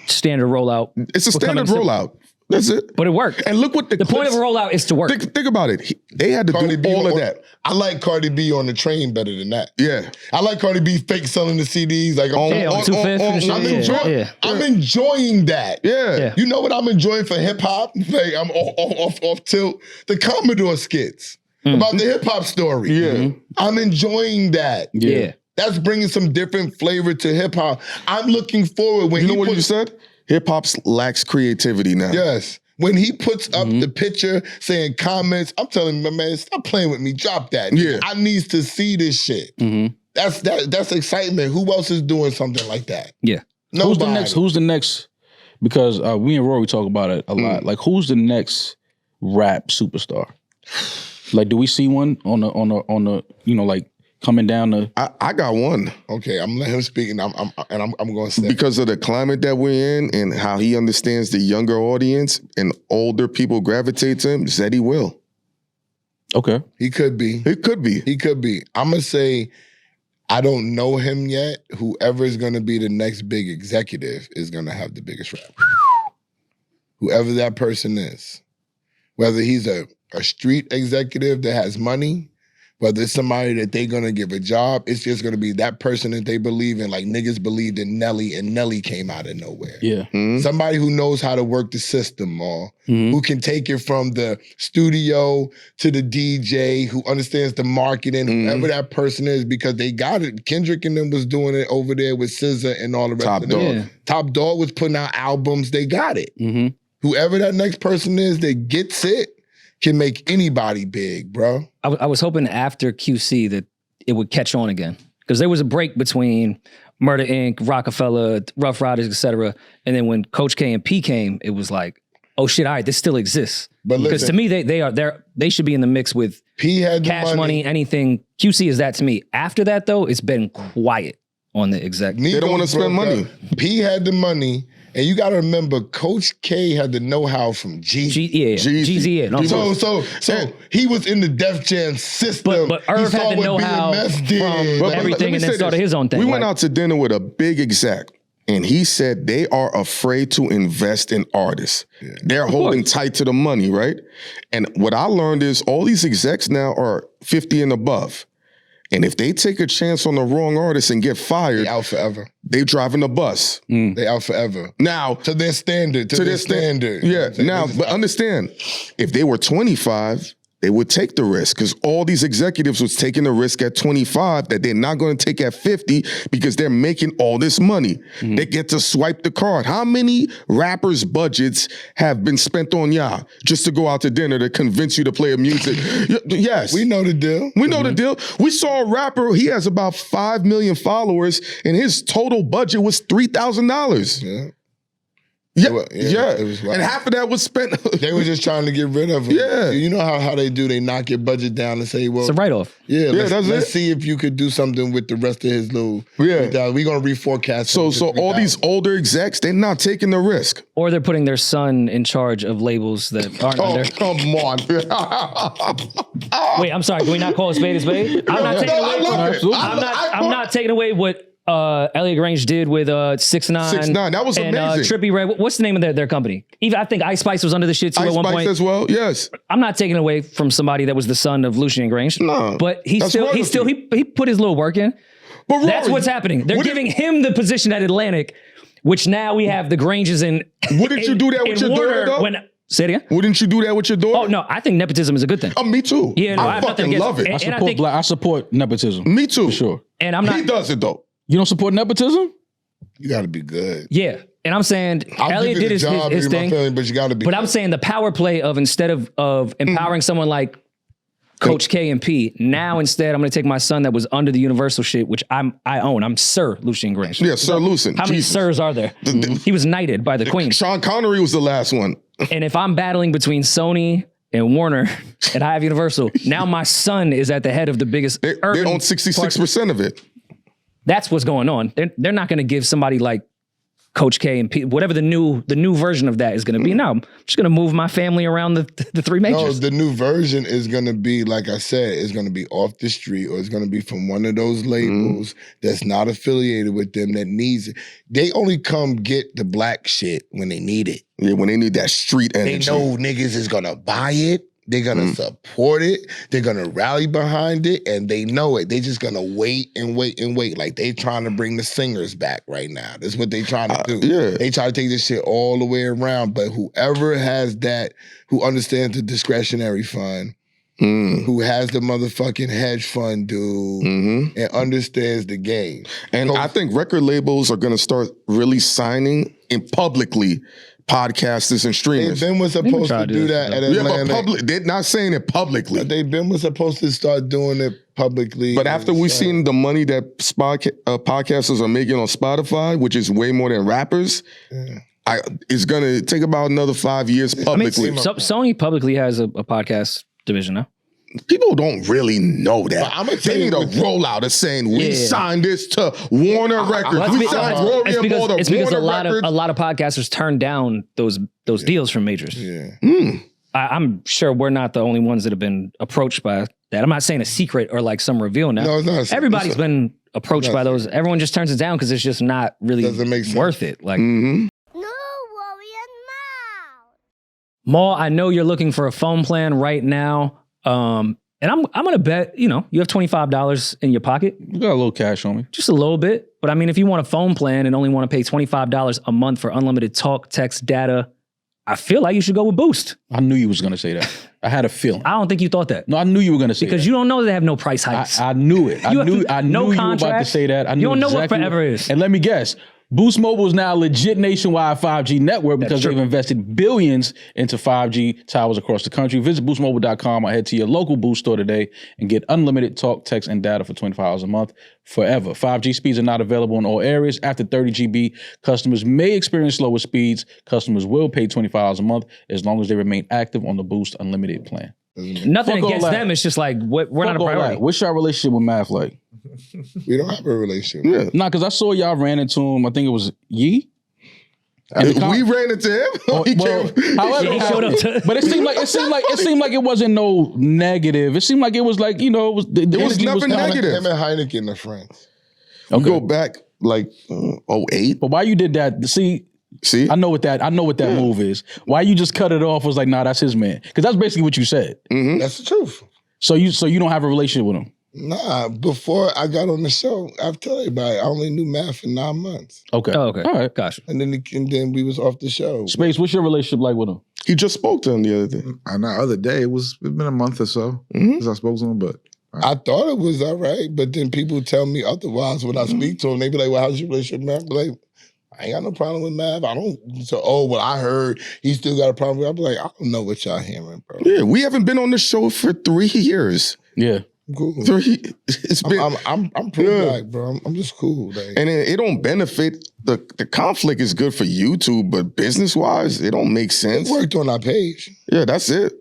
standard rollout. It's a standard rollout. That's it. But it worked. And look what the point of a rollout is to work. Think about it. They had to Cardi do B all of on- that. I like Cardi B on the train better than that. Yeah. I like Cardi B fake selling the CDs. Like on 2/5. I'm enjoying that. Yeah. You know what I'm enjoying for hip hop? Like I'm off tilt. The Commodore skits about the hip hop story. Yeah. I'm enjoying that. Yeah. That's bringing some different flavor to hip hop. I'm looking forward when You know what you said? Hip hop lacks creativity now. Yes. When he puts up the picture saying comments, I'm telling him, man, stop playing with me. Drop that. Yeah. I need to see this shit. That's excitement. Who else is doing something like that? Yeah. Nobody. Who's the next? Because we and Rory talk about it a lot. Like, who's the next rap superstar? Like, do we see one on the like coming down the? I got one. Okay, I'm gonna let him speak, and I'm going to say Because of the climate that we're in and how he understands the younger audience and older people gravitate to him, said he will. Okay. he could be. It could be. He could be. I'm gonna say I don't know him yet. Whoever is gonna be the next big executive is gonna have the biggest rap. Whoever that person is, whether he's a street executive that has money, whether it's somebody that they're gonna give a job, it's just gonna be that person that they believe in. Like niggas believed in Nelly, and Nelly came out of nowhere. Yeah. Somebody who knows how to work the system, or who can take it from the studio to the DJ, who understands the marketing, whoever that person is, because they got it. Kendrick and them was doing it over there with SZA and all the rest Top of them. Dog. Yeah. Top Dog was putting out albums. They got it. Whoever that next person is that gets it can make anybody big, bro. I was hoping after QC that it would catch on again. Because there was a break between Murder Inc., Rockefeller, Rough Riders, etc. And then when Coach K and P came, it was like, oh shit, all right, this still exists. But because to me, they should be in the mix with P had the cash money, anything. QC is that to me. After that though, it's been quiet on the exec. They don't want to spend money. P had the money. And you got to remember, Coach K had the know-how from Jeezy. Jeezy. No, so he was in the Def Jam system. But Irv had the know-how from everything and then started his own thing. We went out to dinner with a big exec, and he said they are afraid to invest in artists. Yeah. They're holding tight to the money, right? And what I learned is all these execs now are 50 and above. And if they take a chance on the wrong artist and get fired, they out forever. They driving a bus. They out forever. Now to their standard. To their standard. Yeah. Now, but understand, if they were 25, they would take the risk because all these executives was taking the risk at 25 that they're not going to take at 50 because they're making all this money. They get to swipe the card. How many rappers' budgets have been spent on y'all just to go out to dinner to convince you to play a music? Yes. We know the deal. We know the deal. We saw a rapper, he has about 5 million followers and his total budget was $3,000. Yeah. Yeah. It was and half of that was spent. They were just trying to get rid of him. Yeah. You know how they do? They knock your budget down and say, well, it's a write-off. Yeah, let's see if you could do something with the rest of his little. Yeah. We're going to reforecast. So all these older execs, they're not taking the risk. Or they're putting their son in charge of labels that aren't under. Come on. Wait, I'm sorry. Can we not call a spade a spade? I'm not taking away. I'm not taking away what Elliot Grange did with 6ix9ine. 6ix9ine, that was and, amazing. Trippie Redd. What's the name of their company? Even I think Ice Spice was under the shit too at one point. Ice Spice as well, yes. I'm not taking away from somebody that was the son of Lucien Grange. No, but he put his little work in. But Rory, that's what's happening. They're giving him the position at Atlantic, which now we have the Granges in. Wouldn't you do that with your daughter though? Say it again? Wouldn't you do that with your daughter? Oh, no. I think nepotism is a good thing. Oh, me too. Yeah, no, I fucking love it. I support nepotism. Me too. For sure. And I'm not. He does it though. You don't support nepotism? You got to be good. Yeah. And I'm saying Elliot did his thing. Family, but you got to be But I'm saying the power play of instead of empowering someone like Coach K and P, now instead I'm going to take my son that was under the Universal shit, which I own. I'm Sir Lucien Grange. Yeah, Sir Lucien. How many sirs are there? He was knighted by the Queen. Sean Connery was the last one. And if I'm battling between Sony and Warner and I have Universal, now my son is at the head of the biggest They own 66% of it. That's what's going on. They're not going to give somebody like Coach K and P, whatever the new version of that is going to be. No, I'm just going to move my family around the three majors. No, the new version is going to be, like I said, it's going to be off the street or it's going to be from one of those labels that's not affiliated with them that needs it. They only come get the black shit when they need it. Yeah, when they need that street energy. They know niggas is going to buy it. They're going to support it. They're going to rally behind it. And they know it. They're just going to wait and wait and wait. Like they trying to bring the singers back right now. That's what they trying to do. Yeah. They try to take this shit all the way around. But whoever has that, who understands the discretionary fund, who has the motherfucking hedge fund dude, and understands the game. And I think record labels are going to start really signing in publicly podcasters and streamers. They've been supposed to do that at Atlanta. Yeah, but they're not saying it publicly. They've been supposed to start doing it publicly. But after we've seen the money that podcasters are making on Spotify, which is way more than rappers, it's going to take about another 5 years publicly. I mean, Sony publicly has a podcast division now. People don't really know that. They need a rollout of saying we signed this to Warner Records. We signed Rory and Moore to It's because Warner a lot of podcasters turn down those deals from majors. Yeah. I'm sure we're not the only ones that have been approached by that. I'm not saying a secret or like some reveal now. No, it's not. Everybody's been approached by those. Everyone just turns it down because it's just not really worth it. Like, No worry and mouth. Maul, I know you're looking for a phone plan right now. And I'm gonna bet, you have $25 in your pocket. You got a little cash on me. Just a little bit. But I mean, if you want a phone plan and only want to pay $25 a month for unlimited talk, text, data, I feel like you should go with Boost. I knew you was gonna say that. I had a feeling. I don't think you thought that. No, I knew you were gonna say because that. you don't know they have no price hikes. I knew it. I knew you were about to say that. I knew you don't know exactly what forever is. And let me guess. Boost Mobile is now a legit nationwide 5G network because they've invested billions into 5G towers across the country. Visit boostmobile.com or head to your local Boost store today and get unlimited talk, text, and data for 25 hours a month forever. 5G speeds are not available in all areas. After 30 GB, customers may experience slower speeds. Customers will pay $25 a month as long as they remain active on the Boost Unlimited plan. Nothing Fuck against all them. that. It's just like, we're not a Fuck all priority. that. What's your relationship with Math like? We don't have a relationship. Yeah. Nah, because I saw y'all ran into him. I think it was Yee. We ran into him. He came. However, He showed up to- but it seemed like it wasn't no negative. It seemed like it was like, you know, it was the It was energy never kinda- negative. Him and Heineken are friends. We go back like 08. But why you did that? See, See? I know what that move is. Why you just cut it off was like, nah, that's his man. Because that's basically what you said. That's the truth. So you don't have a relationship with him. Nah, before I got on the show, I've told everybody I only knew Matt for 9 months. Okay. Oh, okay. All right. Gotcha. And then we was off the show. Space, what's your relationship like with him? He just spoke to him the other day. And the other day, it's been a month or so since I spoke to him, but I thought it was all right, but then people tell me otherwise when I speak to them. They be like, well, how's your relationship with Matt? I be like, I ain't got no problem with Mav. I don't. So, well, I heard he still got a problem with it. I be like, I don't know what y'all hearing, bro. Yeah, we haven't been on the show for 3 years. Yeah. Cool. It's been, I'm pretty black, bro. I'm just cool. Like. and it don't benefit. The conflict is good for YouTube, but business-wise, it don't make sense. It worked on our page. Yeah, that's it.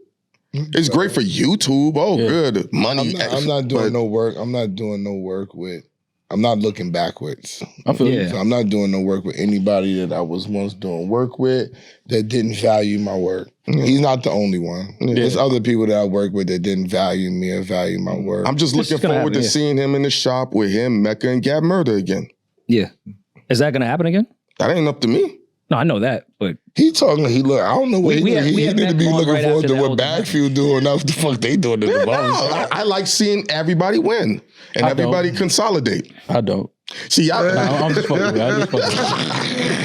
It's great for YouTube. Oh, good. Money. I'm not doing no work. I'm not doing no work with. I'm not looking backwards. I feel you. So I'm not doing no work with anybody that I was once doing work with that didn't value my work. He's not the only one. There's other people that I work with that didn't value me or value my work. I'm just looking forward to seeing him in the shop with him, Mecca, and Gab Murder again. Yeah. Is that going to happen again? That ain't up to me. No, I know that, but He talking. He look. I don't know what he We need. had He need to be Mac on looking right forward after to that what whole Backfield doing. Now what the fuck they doing in the bars? I like seeing everybody win and everybody consolidate. I don't. See, I'm just fucking around.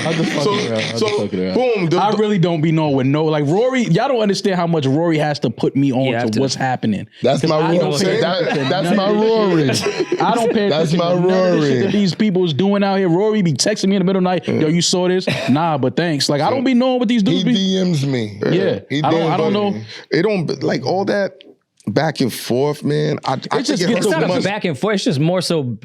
I'm just fucking around. Boom. I really don't be knowing with like Rory. Y'all don't understand how much Rory has to put me on to what's happening. That's my I Rory. don't pay attention to That's none my of this Rory. shit. I don't pay That's attention my to none of the shit Rory. that these people is doing out here. Rory be texting me in the middle of the night. Yo, you saw this? Nah, but thanks. Like I don't be knowing what these He dudes be. DMs me. Yeah, He I don't know. me. It don't like all that back and forth, man. I just think gets it hurts it's not so a much. back and forth. It's just more so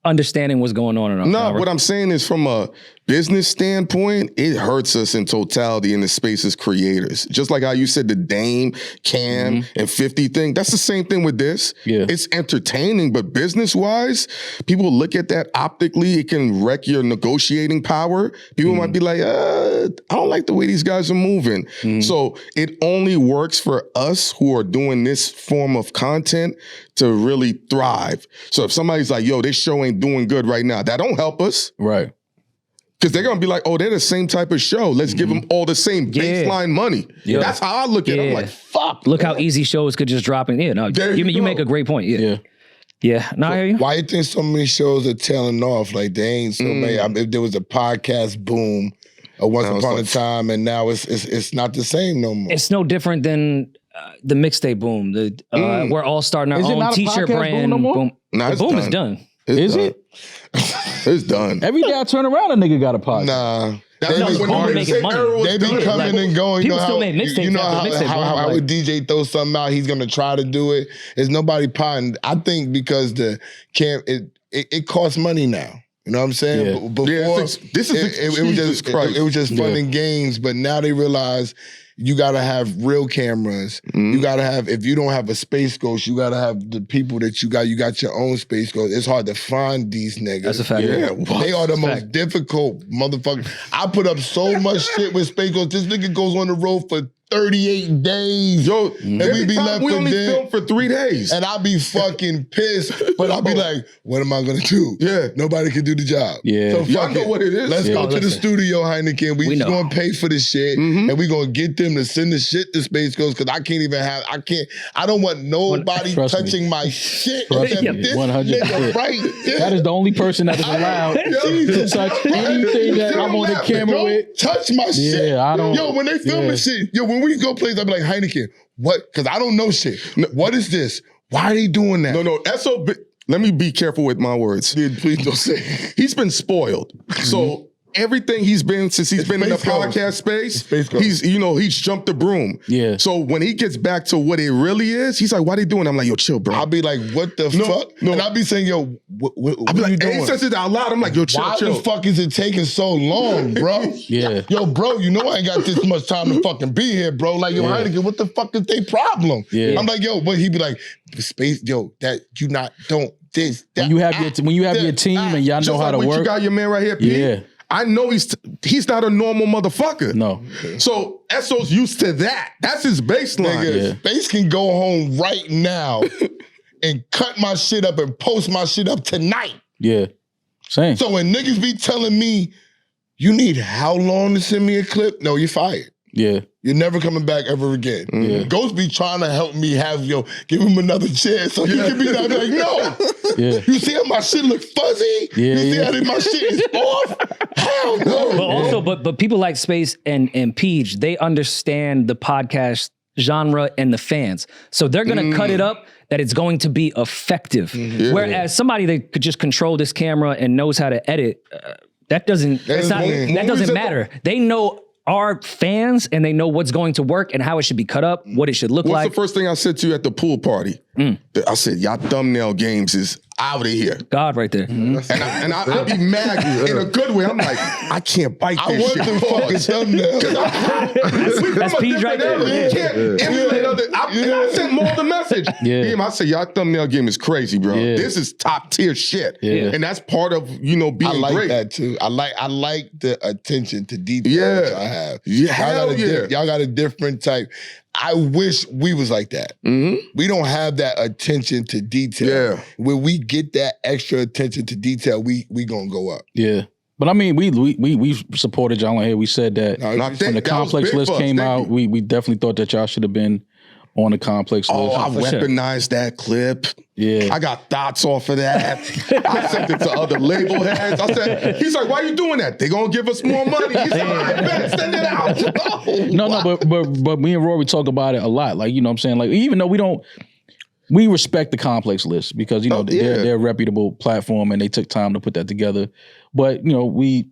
understanding what's going on. No, what I'm saying is from a business standpoint, it hurts us in totality in the space as creators. Just like how you said the Dame, Cam, and 50 thing. That's the same thing with this. Yeah. It's entertaining, but business-wise, people look at that optically. It can wreck your negotiating power. People might be like, I don't like the way these guys are moving. So it only works for us who are doing this form of content to really thrive. So if somebody's like, yo, this show ain't doing good right now, that don't help us. Right. Because they're going to be like, oh, they're the same type of show. Let's give them all the same baseline money. Yeah. That's how I look at it. I'm Yeah. like, fuck. Look how easy shows could just drop in. Yeah, no, There you you make go. a great point. Yeah. Yeah. No, I hear you. Why you think so many shows are tailing off? Like they ain't so many. If there was a podcast boom once Now it's upon like- a time, and now it's not the same no more. It's no different than the mixtape boom. We're all starting our Is it own not a t-shirt podcast brand. boom no more? Boom. Nah, The it's boom done. is done. It's Is done. it? It's done. Every day I turn around, a nigga got a podcast. Nah. That's No, when but the people mixtape making money. era was They be done. coming and going. people you know still how, made mixtapes you know after mixtape how boom, would like- DJ throw something out? He's gonna try to do it. There's nobody potting. I think because it costs money now. You know what I'm saying? Yeah. Before, this is it was Jesus just Christ. it was just fun Yeah. and games, but now they realize you gotta have real cameras. You gotta have, if you don't have a Space Ghost, you gotta have the people that you got your own Space Ghost. It's hard to find these niggas. That's a fact. Yeah. They are the most difficult motherfuckers. I put up so much shit with Space Ghost. This nigga goes on the road for 38 days. Yo, and every we be time left we for only dead. film for 3 days. And I be fucking pissed, but I'll be like, what am I gonna do? Yeah. Nobody can do the job. Yeah. So Y'all fuck know it. what it is. Let's Yeah. go to the Listen. studio, Heineken. We just know. gonna pay for this shit, and we gonna get them to send the shit to Space Ghost, because I don't want nobody Trust me. touching my shit. Trust except me. this 100%. nigga right there. That is the only person that is allowed to touch anything that I'm on the camera Don't with. touch my shit. Yeah, I don't. Yo, when they film yeah. the shit, when we go places, I be like, Heineken, what? Because I don't know shit. What is this? Why are they doing that? No, SOB. Let me be careful with my words. Dude, please don't say it. He's been spoiled. So everything he's been since he's been in the podcast space, he's jumped the broom. Yeah. So when he gets back to what it really is, he's like, "Why they doing?" I'm like, "Yo, chill, bro." I'll be like, "What the fuck?" No. And I'll be saying, "Yo, what I'll be are you like, doing?" and he says it out loud. I'm like, "Yo, chill, Why chill." the fuck is it taking so long, bro? Yeah. Yo, bro, you know I ain't got this much time to fucking be here, bro. Like, yo, Heineken, what the fuck is their problem? Yeah. I'm like, yo, but he'd be like, "Space, yo, that you not don't this that." When you have your team and y'all know how to work. You got your man right here, P. Yeah. I know he's not a normal motherfucker. No. So Esso's used to that. That's his baseline. Nigga, Space can go home right now and cut my shit up and post my shit up tonight. Yeah. Same. So when niggas be telling me, you need how long to send me a clip? No, you're fired. Yeah. You're never coming back ever again. Yeah. Ghost be trying to help me give him another chance so he can be like, no. Yeah. You see how my shit look fuzzy? Yeah, you see how my shit is off? Hell no. But also, but people like Space and Peeje, they understand the podcast genre and the fans. So they're gonna cut it up that it's going to be effective. Whereas somebody that could just control this camera and knows how to edit, that doesn't matter. They know our fans and they know what's going to work and how it should be cut up, what it should look like. What's the first thing I said to you at the pool party? I said, y'all thumbnail games is out of here. God right there. And I'd be mad in a good way. I'm like, I can't bite this shit. I want them fucking thumbnails. That's Peeje right there. You can't emulate other. I sent more of the message. Yeah. I said, y'all thumbnail game is crazy, bro. Yeah. This is top tier shit. Yeah. And that's part of, being I like great. that too. I like the attention to detail that I have. Yeah, hell yeah. Y'all got a different type. I wish we was like that. We don't have that attention to detail. Yeah. When we get that extra attention to detail, we gonna go up. Yeah. But I mean, we supported y'all on here. We said that when the complex list came out, we definitely thought that y'all should have been on the complex list. Oh, I weaponized that clip. Yeah. I got thoughts off of that. I sent it to other label heads. I said, he's like, why are you doing that? They gonna give us more money. He's like, I bet, send it out. But me and Rory talk about it a lot. Like, you know what I'm saying? Like, even though we respect the complex list because, they're a reputable platform and they took time to put that together. But, we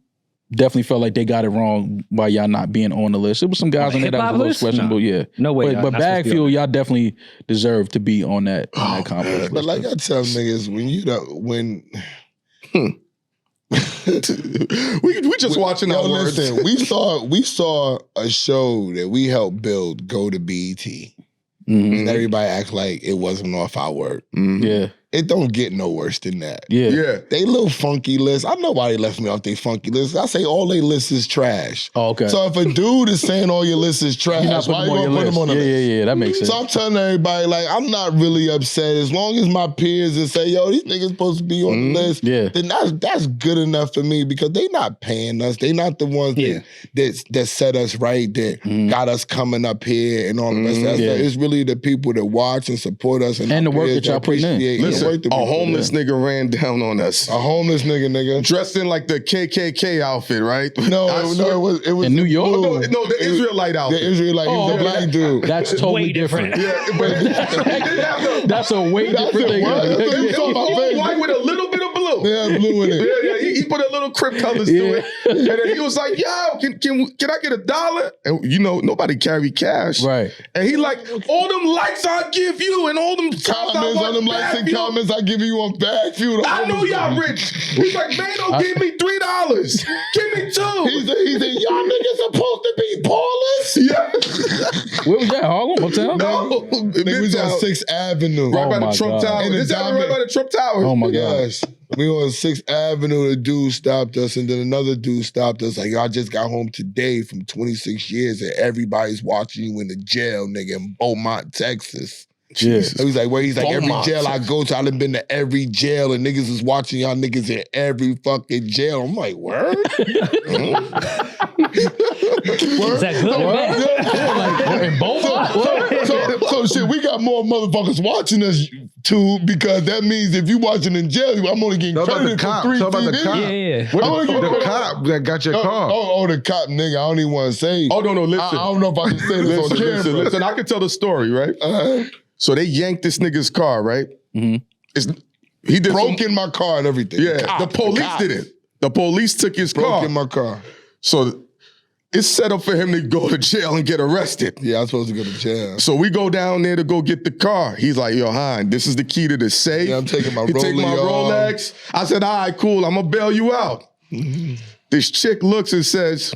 definitely felt like they got it wrong by y'all not being on the list. It was some guys on there that was a little questionable, yeah. No way. But Bag Fuel, y'all definitely deserve to be on that complex list. But like I tell niggas, we just watching our words. Listen, we saw a show that we helped build go to BET. And everybody act like it wasn't off our work. Yeah. It don't get no worse than that. Yeah. They little funky list. I know why they left me off their funky list. I say all they list is trash. Oh, okay. So if a dude is saying all your list is trash, why you gonna put him on the list? Yeah, that makes sense. So I'm telling everybody, like, I'm not really upset. As long as my peers and say, yo, these niggas supposed to be on the list, then that's good enough for me because they not paying us. They not the ones that set us right, that got us coming up here and all the rest of that. It's really the people that watch and support us and the work that y'all putting in. Listen, a homeless nigga ran down on us. A homeless nigga. Dressed in like the KKK outfit, right? No, it was in New York? No, the Israelite outfit. The Israelite, he was a black dude. That's totally way different. That's a way different thing. You saw my face. White with a little bit of blue. Yeah, blue in it. Yeah, he put a little crib colors to it. And then he was like, yo, can I get $1? And nobody carry cash. Right. And he like, all them likes I give you and all them Comments on them likes and comments I give you on Bag Fuel. I know y'all rich. He's like, man, don't give me $3. Give me $2. He said, y'all niggas supposed to be ballers? Yeah. Where was that? Harlem? Uptown? No. Nigga was on 6th Avenue. Right by the Trump Tower. In the This happened right by the Trump Tower. Oh my God. Yes. We on 6th Avenue, the dude stopped us, and then another dude stopped us. Like, y'all just got home today from 26 years, and everybody's watching you in the jail, nigga, in Beaumont, Texas. Jesus. He's like, where? He's like, Beaumont, every jail I go to, I done been to every jail, and niggas is watching y'all niggas in every fucking jail. I'm like, word? Is that good or bad? In Beaumont? So shit, we got more motherfuckers watching us too, because that means if you watching in jail, I'm only getting credited for 3 Talk about the TV. cop. Yeah. I'm only getting The cop that got your car. Oh, the cop, nigga. I don't even want to say. Oh, no, listen. I don't know if I can say this on camera. Listen, I can tell the story, right? So they yanked this nigga's car, right? He did Broke in my car and everything. Yeah, the police did it. The police took his Broke car. in my car. So it's set up for him to go to jail and get arrested. Yeah, I was supposed to go to jail. So we go down there to go get the car. He's like, yo, Hein, this is the key to the safe. Yeah, I'm taking my He take my Rolex. Rolex. I said, all right, cool. I'm going to bail you out. This chick looks and says,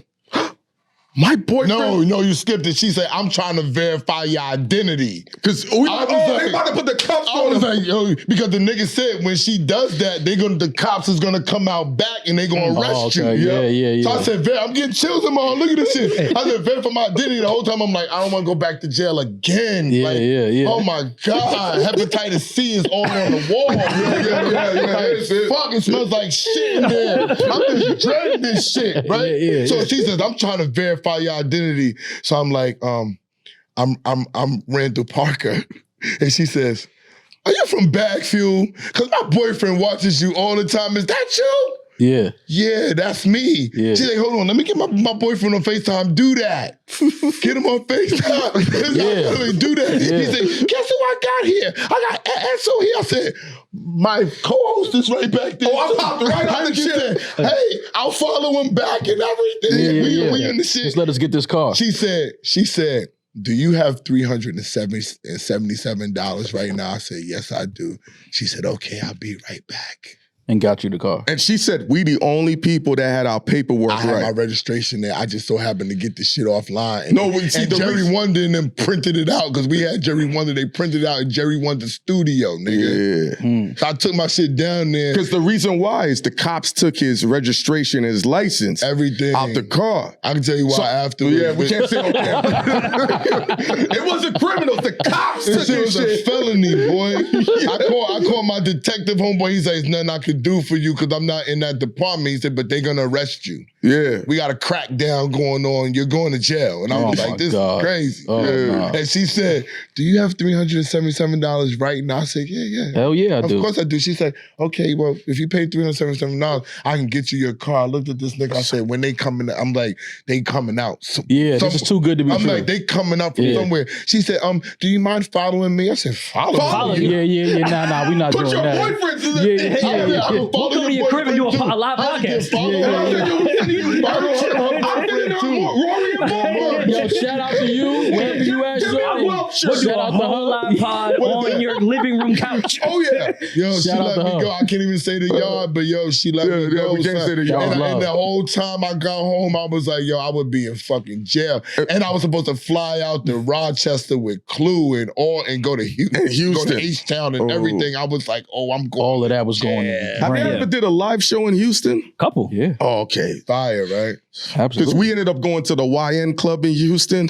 my boyfriend. No, you skipped it. She said, I'm trying to verify your identity. Because they about to put the cuffs I on was him. like, yo, because the nigga said when she does that, the cops is gonna come out back and they gonna arrest okay. you. Yeah. So I said, I'm getting chills in my heart. Look at this shit. I said, verify my identity. The whole time I'm like, I don't want to go back to jail again. Yeah, like, yeah. Oh my God, hepatitis C is all on the wall. Yeah. Fuck, it smells like shit in there. I'm just dreading this shit, right? Yeah. So she says, I'm trying to verify your identity. So I'm like, I'm Randall Parker. And she says, are you from Backfield? Because my boyfriend watches you all the time. Is that you? Yeah. Yeah, that's me. Yeah. She's like, hold on, let me get my boyfriend on FaceTime. Do that. Get him on FaceTime. Yeah. Do that. Yeah. He said, guess who I got here? I got Esso here. I said, my co-host is right back there. Oh, I popped right out the She shit. said, hey, I'll follow him back and everything. We in the shit. Just let us get this car. She said, do you have $377 right now? I said, yes, I do. She said, okay, I'll be right back. And got you the car. And she said, we the only people that had our paperwork I had right. my registration there. I just so happened to get the shit offline. And, No, we see and the Jerry reason- Wonder and them printed it out because we had Jerry Wonder. They printed it out in Jerry Wonder's studio, nigga. Yeah. So I took my shit down there. Because the reason why is the cops took his registration, his license, Everything. out the car. I can tell you why afterwards. Yeah, we can't say on camera. It wasn't criminals. The cops took This shit his was a shit. felony, boy. I called my detective homeboy. He said, there's nothing I could do for you because I'm not in that department. He said, but they're going to arrest you. Yeah. We got a crackdown going on. You're going to jail. And I was Oh, like, my this God. is crazy. Oh, no. And she said, do you have $377 right now? I said, yeah. Hell yeah, I Of do. course I do. She said, okay, well, if you pay $377, I can get you your car. I looked at this nigga. I said, when they coming, I'm like, they coming out. Yeah, this is too good to be I'm true. like, they coming out from Yeah. somewhere. She said, do you mind following me? I said, follow me? Yeah. Nah, we not Put doing your that. boyfriends in the Yeah. I will follow We'll go to your crib and do a boyfriend, live too. I can podcast. follow Rory and Mama. Yo, shout out to you. Wherever you at, Give me a Shorty. wealth shirt. We'll do Shout a out to whole her. live pod on your living room couch. Oh, yeah. Yo, she Shout out let to me her. go. I can't even say the yard, but yo, she let me go. we can't son. say the yard. And the whole time I got home, I was like, yo, I would be in fucking jail. And I was supposed to fly out to Rochester with Clue and go to Houston, go to H-Town and Oh. everything. I was like, oh, I'm going All of that was going in. Have you Right. ever did a live show in Houston? Couple. Yeah, Oh, okay. fire, right? Because absolutely. we ended up going to the YN Club in Houston.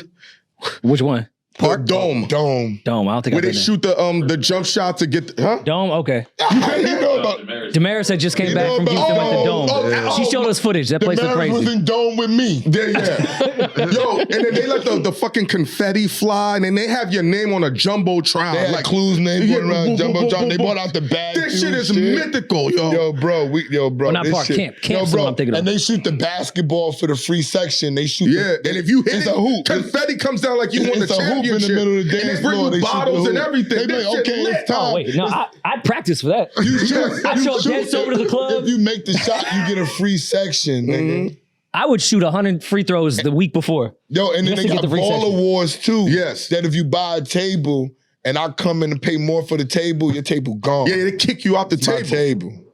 Which one? The Dome. Dome. Dome. I don't think Where I've they been shoot the jump shot to get there. Dome. Okay. You know about Demaris had just came back from Houston with the Dome. She showed us footage. That place looked Demaris was crazy. in Dome with me. Yeah. Yo, and then they let the fucking confetti fly, and then they have your name on a jumbotron. They had like Clue's name Yeah, going around boom, boom, Jumbotron. boom, They boom, brought out the bag. This shit is mythical, yo. Yo, bro. Well, not this park, shit- camp. Camp's Yo, the one I'm thinking of. And they shoot the basketball for the free section. They shoot. Yeah, and if you hit it's it, a hoop. confetti comes down like you won the It's a hoop in the championship. middle of the and dance they bring floor. you They shoot the bottles and hoop. everything. They be This like, shit okay, lit. it's time. Oh, wait. No, I'd practice for that. I show up dead sober to the club. If you make the shot, you get a free section, nigga. I would shoot 100 free throws the week before. Yo, and then Just they to get got the free ball section. awards too. Yes. That if you buy a table and I come in and pay more for the table, your table gone. Yeah, they kick you out the My table. table.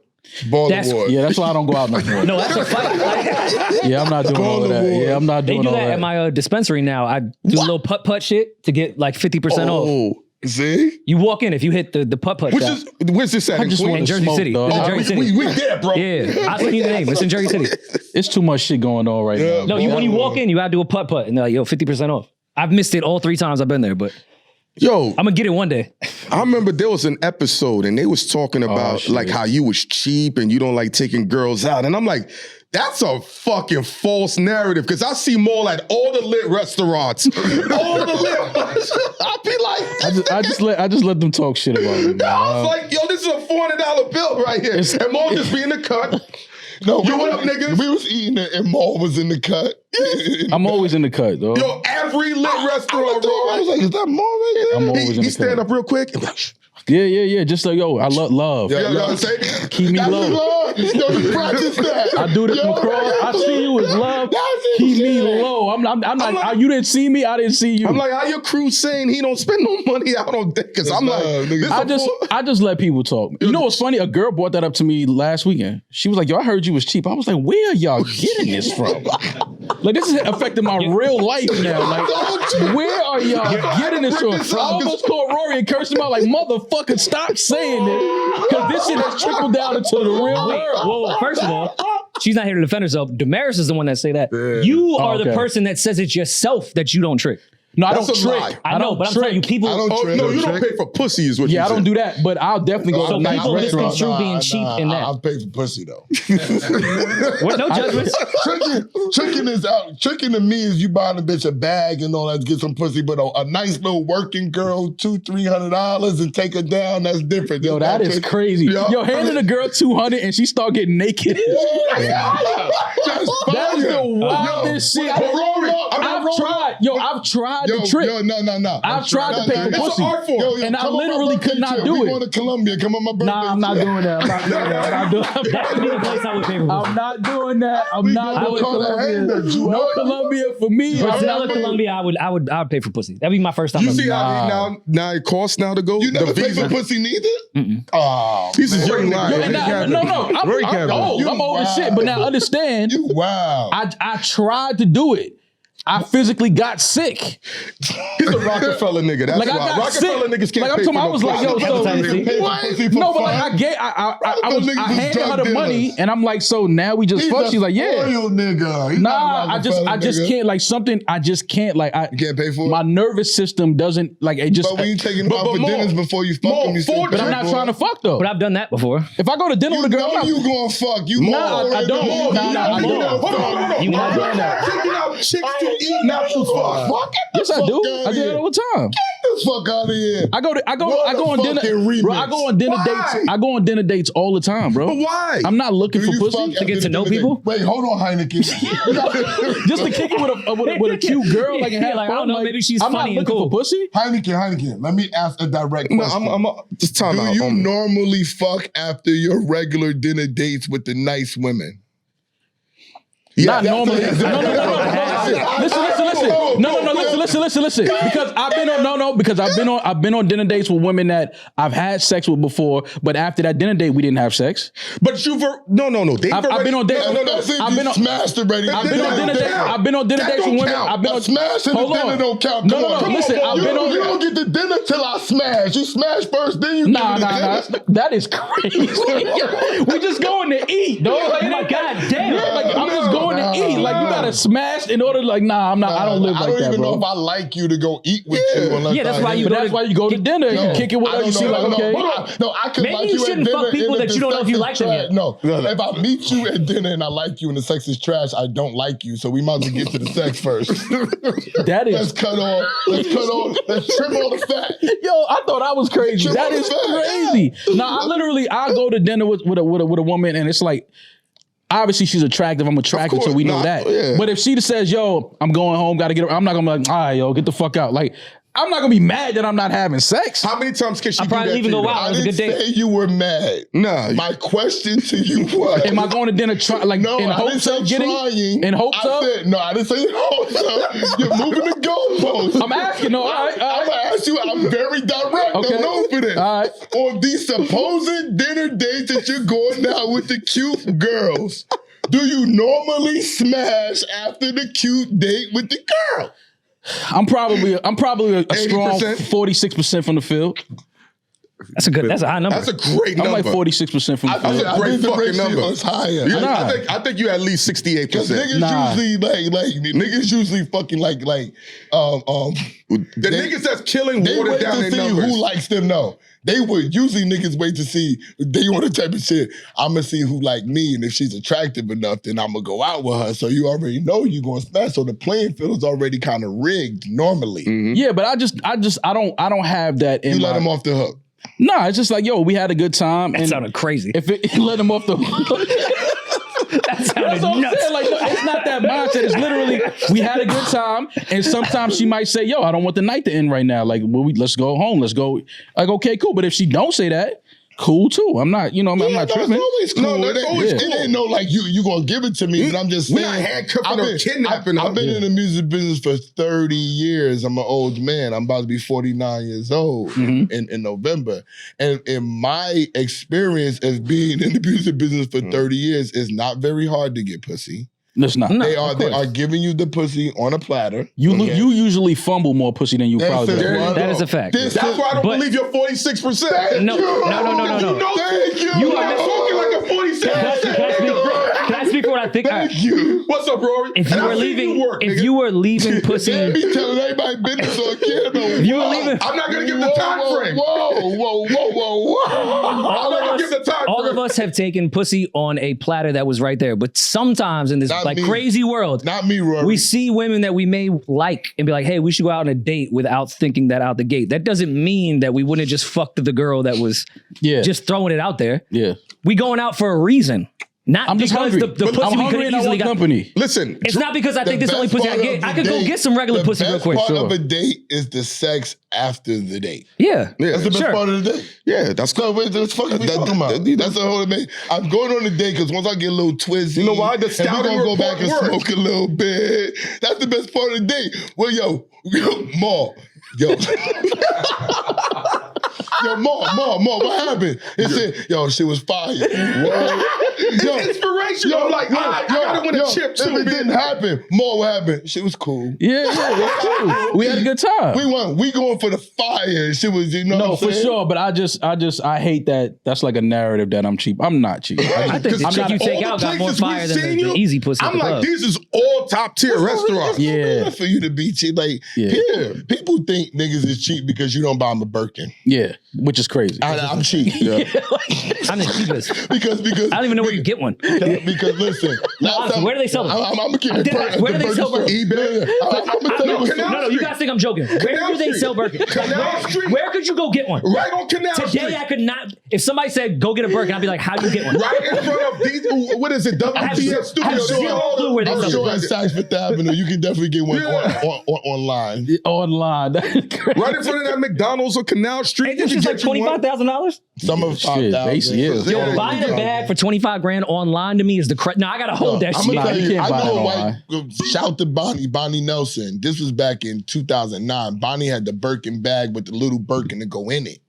Ball That's- awards. Yeah, that's why I don't go out no more. No, that's a fight. Like, Yeah, I'm not doing all of that. Yeah, I'm not they doing do all that that. at my dispensary now. I do a little putt-putt shit to get like 50% off. Oh, See? You walk in if you hit the putt-putt which shot. is where's this at? I just Queens? wanna in Jersey smoke, City. dog. It's in Oh, Jersey we City. there, bro. Yeah, I'll send you the name. It's in Jersey City. It's too much shit going on right Yeah. now. No, when you walk in, you gotta do a putt-putt, and they're like, yo, 50% off. I've missed it all 3 times I've been there, but Yo, I'm gonna get it one day. I remember there was an episode and they was talking about shit. like how you was cheap and you don't like taking girls out. And I'm like, that's a fucking false narrative because I see more like all the lit restaurants. All the lit I'll be like, I just let them talk shit about me. Man. I was like, yo, this is a $400 bill right here. And Maul just be in the cut. No, Yo, what up, niggas? We was eating it and Maul was in the cut. I'm always in the cut, though. Yo, every lit restaurant, I was like, is that Maul right there? I'm always in he the stand cut. up real quick and be like, shh, Yeah. Just like, yo, I love. Yo, yo, say, keep me that's low. Love. Yo, you practice that. I do this, McCraw. I see you as love. Keep me low. I'm not. You didn't see me. I didn't see you. I'm like, how your crew saying he don't spend no money out on dick? Because I'm like, I just let people talk. You know what's funny? A girl brought that up to me last weekend. She was like, yo, I heard you was cheap. I was like, where are y'all getting this from? Like, this is affecting my real life now. Like, where are y'all getting this from? I almost called Rory and cursed him out like, motherfucker, stop saying this. Because this shit has trickled down into the real world. Well, first of all, she's not here to defend herself. Demaris is the one that say that. Yeah. You are the person that says it yourself that you don't trick. No, I don't trick. I know, but I'm telling you, people. No, you don't pay for pussy, is what you said. Yeah, I don't do that, but I'll definitely go to a nice restaurant. Misconstrue being cheap in that. I'll pay for pussy though. What? No judgment. Tricking to me is you buying a bitch a bag and all that to get some pussy, but a nice little working girl, $200-$300 and take her down, that's different. Yo, that is crazy. Yo, handing a girl $200 and she start getting naked. That is the wildest shit. I've tried to trick. No. I've tried to pay for pussy. And I literally could not do it. We're going to Colombia. Come on my birthday. Nah, I'm not doing that. That would be the place I would pay for pussy. I'm not doing that. I'm not doing Colombia. No Colombia for me. Brazil or Colombia, I would pay for pussy. That'd be my first time. You see how now it costs now to go? You never pay for pussy neither? Oh, he's a young liar. No. I'm old as shit. But now understand. Wow. I tried to do it. I physically got sick. He's a Rockefeller nigga. That's like why. I got Rockefeller sick. niggas can't like I'm pay talking, for I was like, yo, no, but like I handed her the money, and I'm like, so now we just fuck. She's like, yeah. Nigga. Nah, I just can't like something. I just can't like I. You can't pay for it. My nervous system doesn't like it. Just. But when you taking them out for dinners before you fuck them, you still. But I'm not trying to fuck though. But I've done that before. If I go to dinner with a girl, you gonna fuck. You nah, I don't. Nah, I don't. Hold on. You not doing that. Taking out chicks to eat, not to fuck. Yes, I do. I do it all the time. Get the fuck out of here. I go on dinner. Bro, I go on dinner dates. I go on dinner dates all the time, bro. But why? I'm not looking for pussy to get to know people. Wait, hold on, Heineken. Just to kick it with a cute girl, like and have fun. I don't know, maybe she's funny and cool. For pussy. Heineken. Let me ask a direct question. I'm just talking about. Do you normally fuck after your regular dinner dates with the nice women? Not normally. Listen. Because I've been on dinner dates with women that I've had sex with before, but after that dinner date, we didn't have sex. But you've no. I've been on dates. I've been smashed already. I've been on dinner dates with women. I've been on smashing the dinner don't count. No. Listen, you don't get the dinner till I smash. You smash first, then you Nah. That is crazy. We just going to eat, dog. Oh my god damn! Like I'm just going to eat. Like you gotta smash in order. Like I'm not. I don't live like that, bro. I don't even know if I like you to go eat with you. Yeah, that's why you. But that's why you go to dinner. You kick it with her. You see, like okay. No, I could maybe like you shouldn't fuck people that you don't know if you like them yet. No, if I meet you at dinner and I like you and the sex is trash, I don't like you. So we might as well get to the sex first. That is. Let's cut off. Let's trim all the fat. Yo, I thought I was crazy. That is crazy. Now I go to dinner with a woman and it's like. Obviously, she's attractive. I'm attracted, so we know that. Yeah. But if she just says, yo, I'm going home, gotta get her, I'm not gonna be like, all right, yo, get the fuck out. Like, I'm not gonna be mad that I'm not having sex. How many times can she do probably that even to you? go out. I didn't say you were mad. Nah. My question to you was... Am I going to dinner in hopes of getting... In hopes of? I didn't say in hopes of. You're moving the goalposts. I'm asking, no, all right. I'm going to ask you, I'm very direct. Okay. I'm known for this. All right. On these supposed dinner dates that you're going out with the cute girls, do you normally smash after the cute date with the girl? I'm probably a strong 46% from the field. That's a high number. That's a great number. I'm like 46% from the field. That's a great fucking number. Is higher. I think you at least 68%. Niggas usually fucking like the niggas that's killing they water wait down to their see numbers. who likes them. No, they would usually niggas wait to see they want the type of shit. I'm gonna see who like me, and if she's attractive enough, then I'm gonna go out with her. So you already know you're gonna smash. So the playing field is already kind of rigged normally. Mm-hmm. Yeah, but I don't have that in you let them off the hook. Nah, it's just like, yo, we had a good time. That sounded crazy. If it let them off the hook. That sounded nuts. Like, no, it's not that that mindset. It's literally, we had a good time, and sometimes she might say, yo, I don't want the night to end right now. Like, well, let's go home. Let's go. Like, okay, cool. But if she don't say that, cool too. I'm not, I'm not tripping. It's always cool. No, that's always It ain't no like you gonna give it to me, but I'm just saying. We're not handcuffing or kidnapping. I've been in the music business for 30 years. I'm an old man. I'm about to be 49 years old in November. And in my experience as being in the music business for 30 years, it's not very hard to get pussy. It's not. They are giving you the pussy on a platter. You usually fumble more pussy than you probably do. That is a fact. That's why I don't believe you're 46%. No. Thank you. You are talking like a 47%. Can I speak for what I think? Thank you. What's up, Rory? If you were leaving pussy, Can't be telling everybody business on camera. if you were leaving, I'm not gonna give the time frame. Whoa. all of us have taken pussy on a platter that was right there. But sometimes in this Not me. crazy world, Not me, Rory. we see women that we may like and be like, hey, we should go out on a date without thinking that out the gate. That doesn't mean that we wouldn't have just fucked the girl that was just throwing it out there. Yeah. We going out for a reason. Not I'm just because hungry. the pussy I'm we hungry could and I easily want got. company. Listen, It's not because I think this is the only pussy I get. I could go get some regular pussy real quick. The best part Sure. of a date is the sex after the date. Yeah. That's the best Sure. part of the date. yeah, that's So what the fuck are we talking about? That's the whole thing. I'm going on a date because once I get a little twizzy, You know why? The and we're scouting gonna go back and report smoke a little bit. That's the best part of the date. Well, yo, Ma, yo. Yo, Ma, what happened? It said, yo, shit was fire. Yo, It's inspirational. I'm like, I gotta win a chip too. If it didn't happen, Ma, what happened? Shit was cool. Yeah, that's cool. We had a good time. We going for the fire. Shit was, you know No, what I'm for saying? sure. But I hate that. That's like a narrative that I'm cheap. I'm not cheap. I think the I'm chick not- you take all out the got more places we've fire than seen the you, easy pussy at I'm the like, club. these is all top tier restaurants. Yeah. For you to be cheap. Like, people think niggas is cheap because you don't buy them a Birkin. Yeah, which is crazy. I'm cheap. I'm the cheapest. Because I don't even know where you get one. Because listen, honestly, where do they sell them? I'm gonna keep it. Where do they sell Birkin? eBay. I'm gonna tell you what's No, you guys think I'm joking. Where Canal do they Street. sell Birkin? Canal Street. Where could you go get one? Right on Canal Street. Today I could not. If somebody said go get a Birkin, I'd be like, how do you get one? Right in front of these, what is it, I have WPS Studios. zero clue where they I'm sell sure Birkin. at Saks Fifth Avenue, you can definitely get one online. Online. Right in front of that McDonald's on Canal Street. Ain't this just like $25,000? Some of Shit, 5,000. basically, yeah. Yo, buying a bag for $25,000 online to me is the no, I gotta hold that I'm shit. gonna tell you you, can't I buy know that a white. Shout to Bonnie Nelson. This was back in 2009. Bonnie had the Birkin bag with the little Birkin to go in it.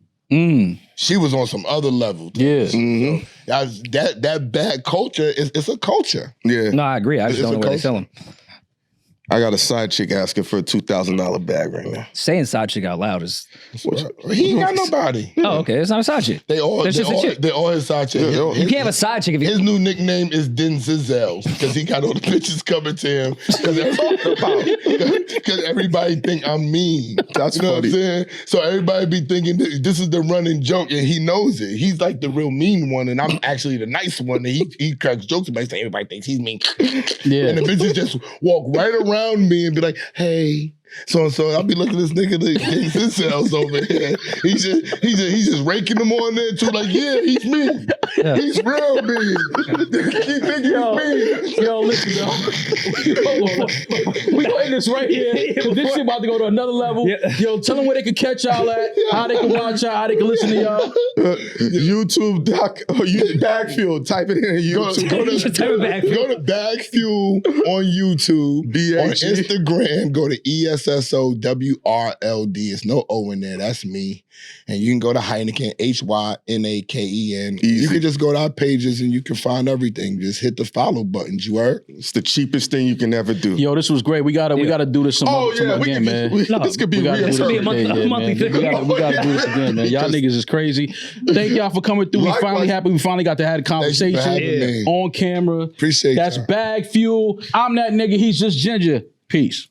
She was on some other level. Yeah. Mm-hmm. That bag culture it's a culture. Yeah. No, I agree. I just It's don't know a where they culture. sell them. I got a side chick asking for a $2,000 bag right now. Saying side chick out loud is. He ain't got nobody. Oh, okay. It's not a side chick. They all That's just a chick. they all his side chick. Yeah, You can't have a side chick if His you. new nickname is Denzel because he got all the bitches coming to him because everybody think I'm mean. That's you know funny. what I'm saying? So everybody be thinking that this is the running joke, and he knows it. He's like the real mean one, and I'm actually the nice one. And he cracks jokes about it. Everybody thinks he's mean. Yeah. And the bitches just walk right around me and be like, "Hey." So I'll be looking at this nigga like getting his cells over here. He's just raking them on there too. Like, yeah, he's mean. Yeah. He's real mean. He think he's mean. Yo, listen, yo. We gonna end this right here. This shit about to go to another level. Yeah. Yo, tell them where they can catch y'all at, how they can watch y'all, how they can listen to y'all. YouTube Bagfield. Type it in YouTube. Go to Bag Fuel on YouTube. B-A-G. On Instagram, go to ESSOWRLD. It's no O in there. That's me. And you can go to Heineken, HYNAKEN. Easy. You can just go to our pages and you can find everything. Just hit the follow buttons. You heard? It's the cheapest thing you can ever do. Yo, this was great. We gotta do this some again, man. This could be We gotta do This this could be a again, month- monthly man. thing. We gotta do this again, man. Y'all niggas is crazy. Thank y'all for coming through. We finally happy. We finally got to have a Thank you for conversation having me. on camera. Appreciate That's y'all. Bag Fuel. I'm that nigga. He's just Ginger. Peace.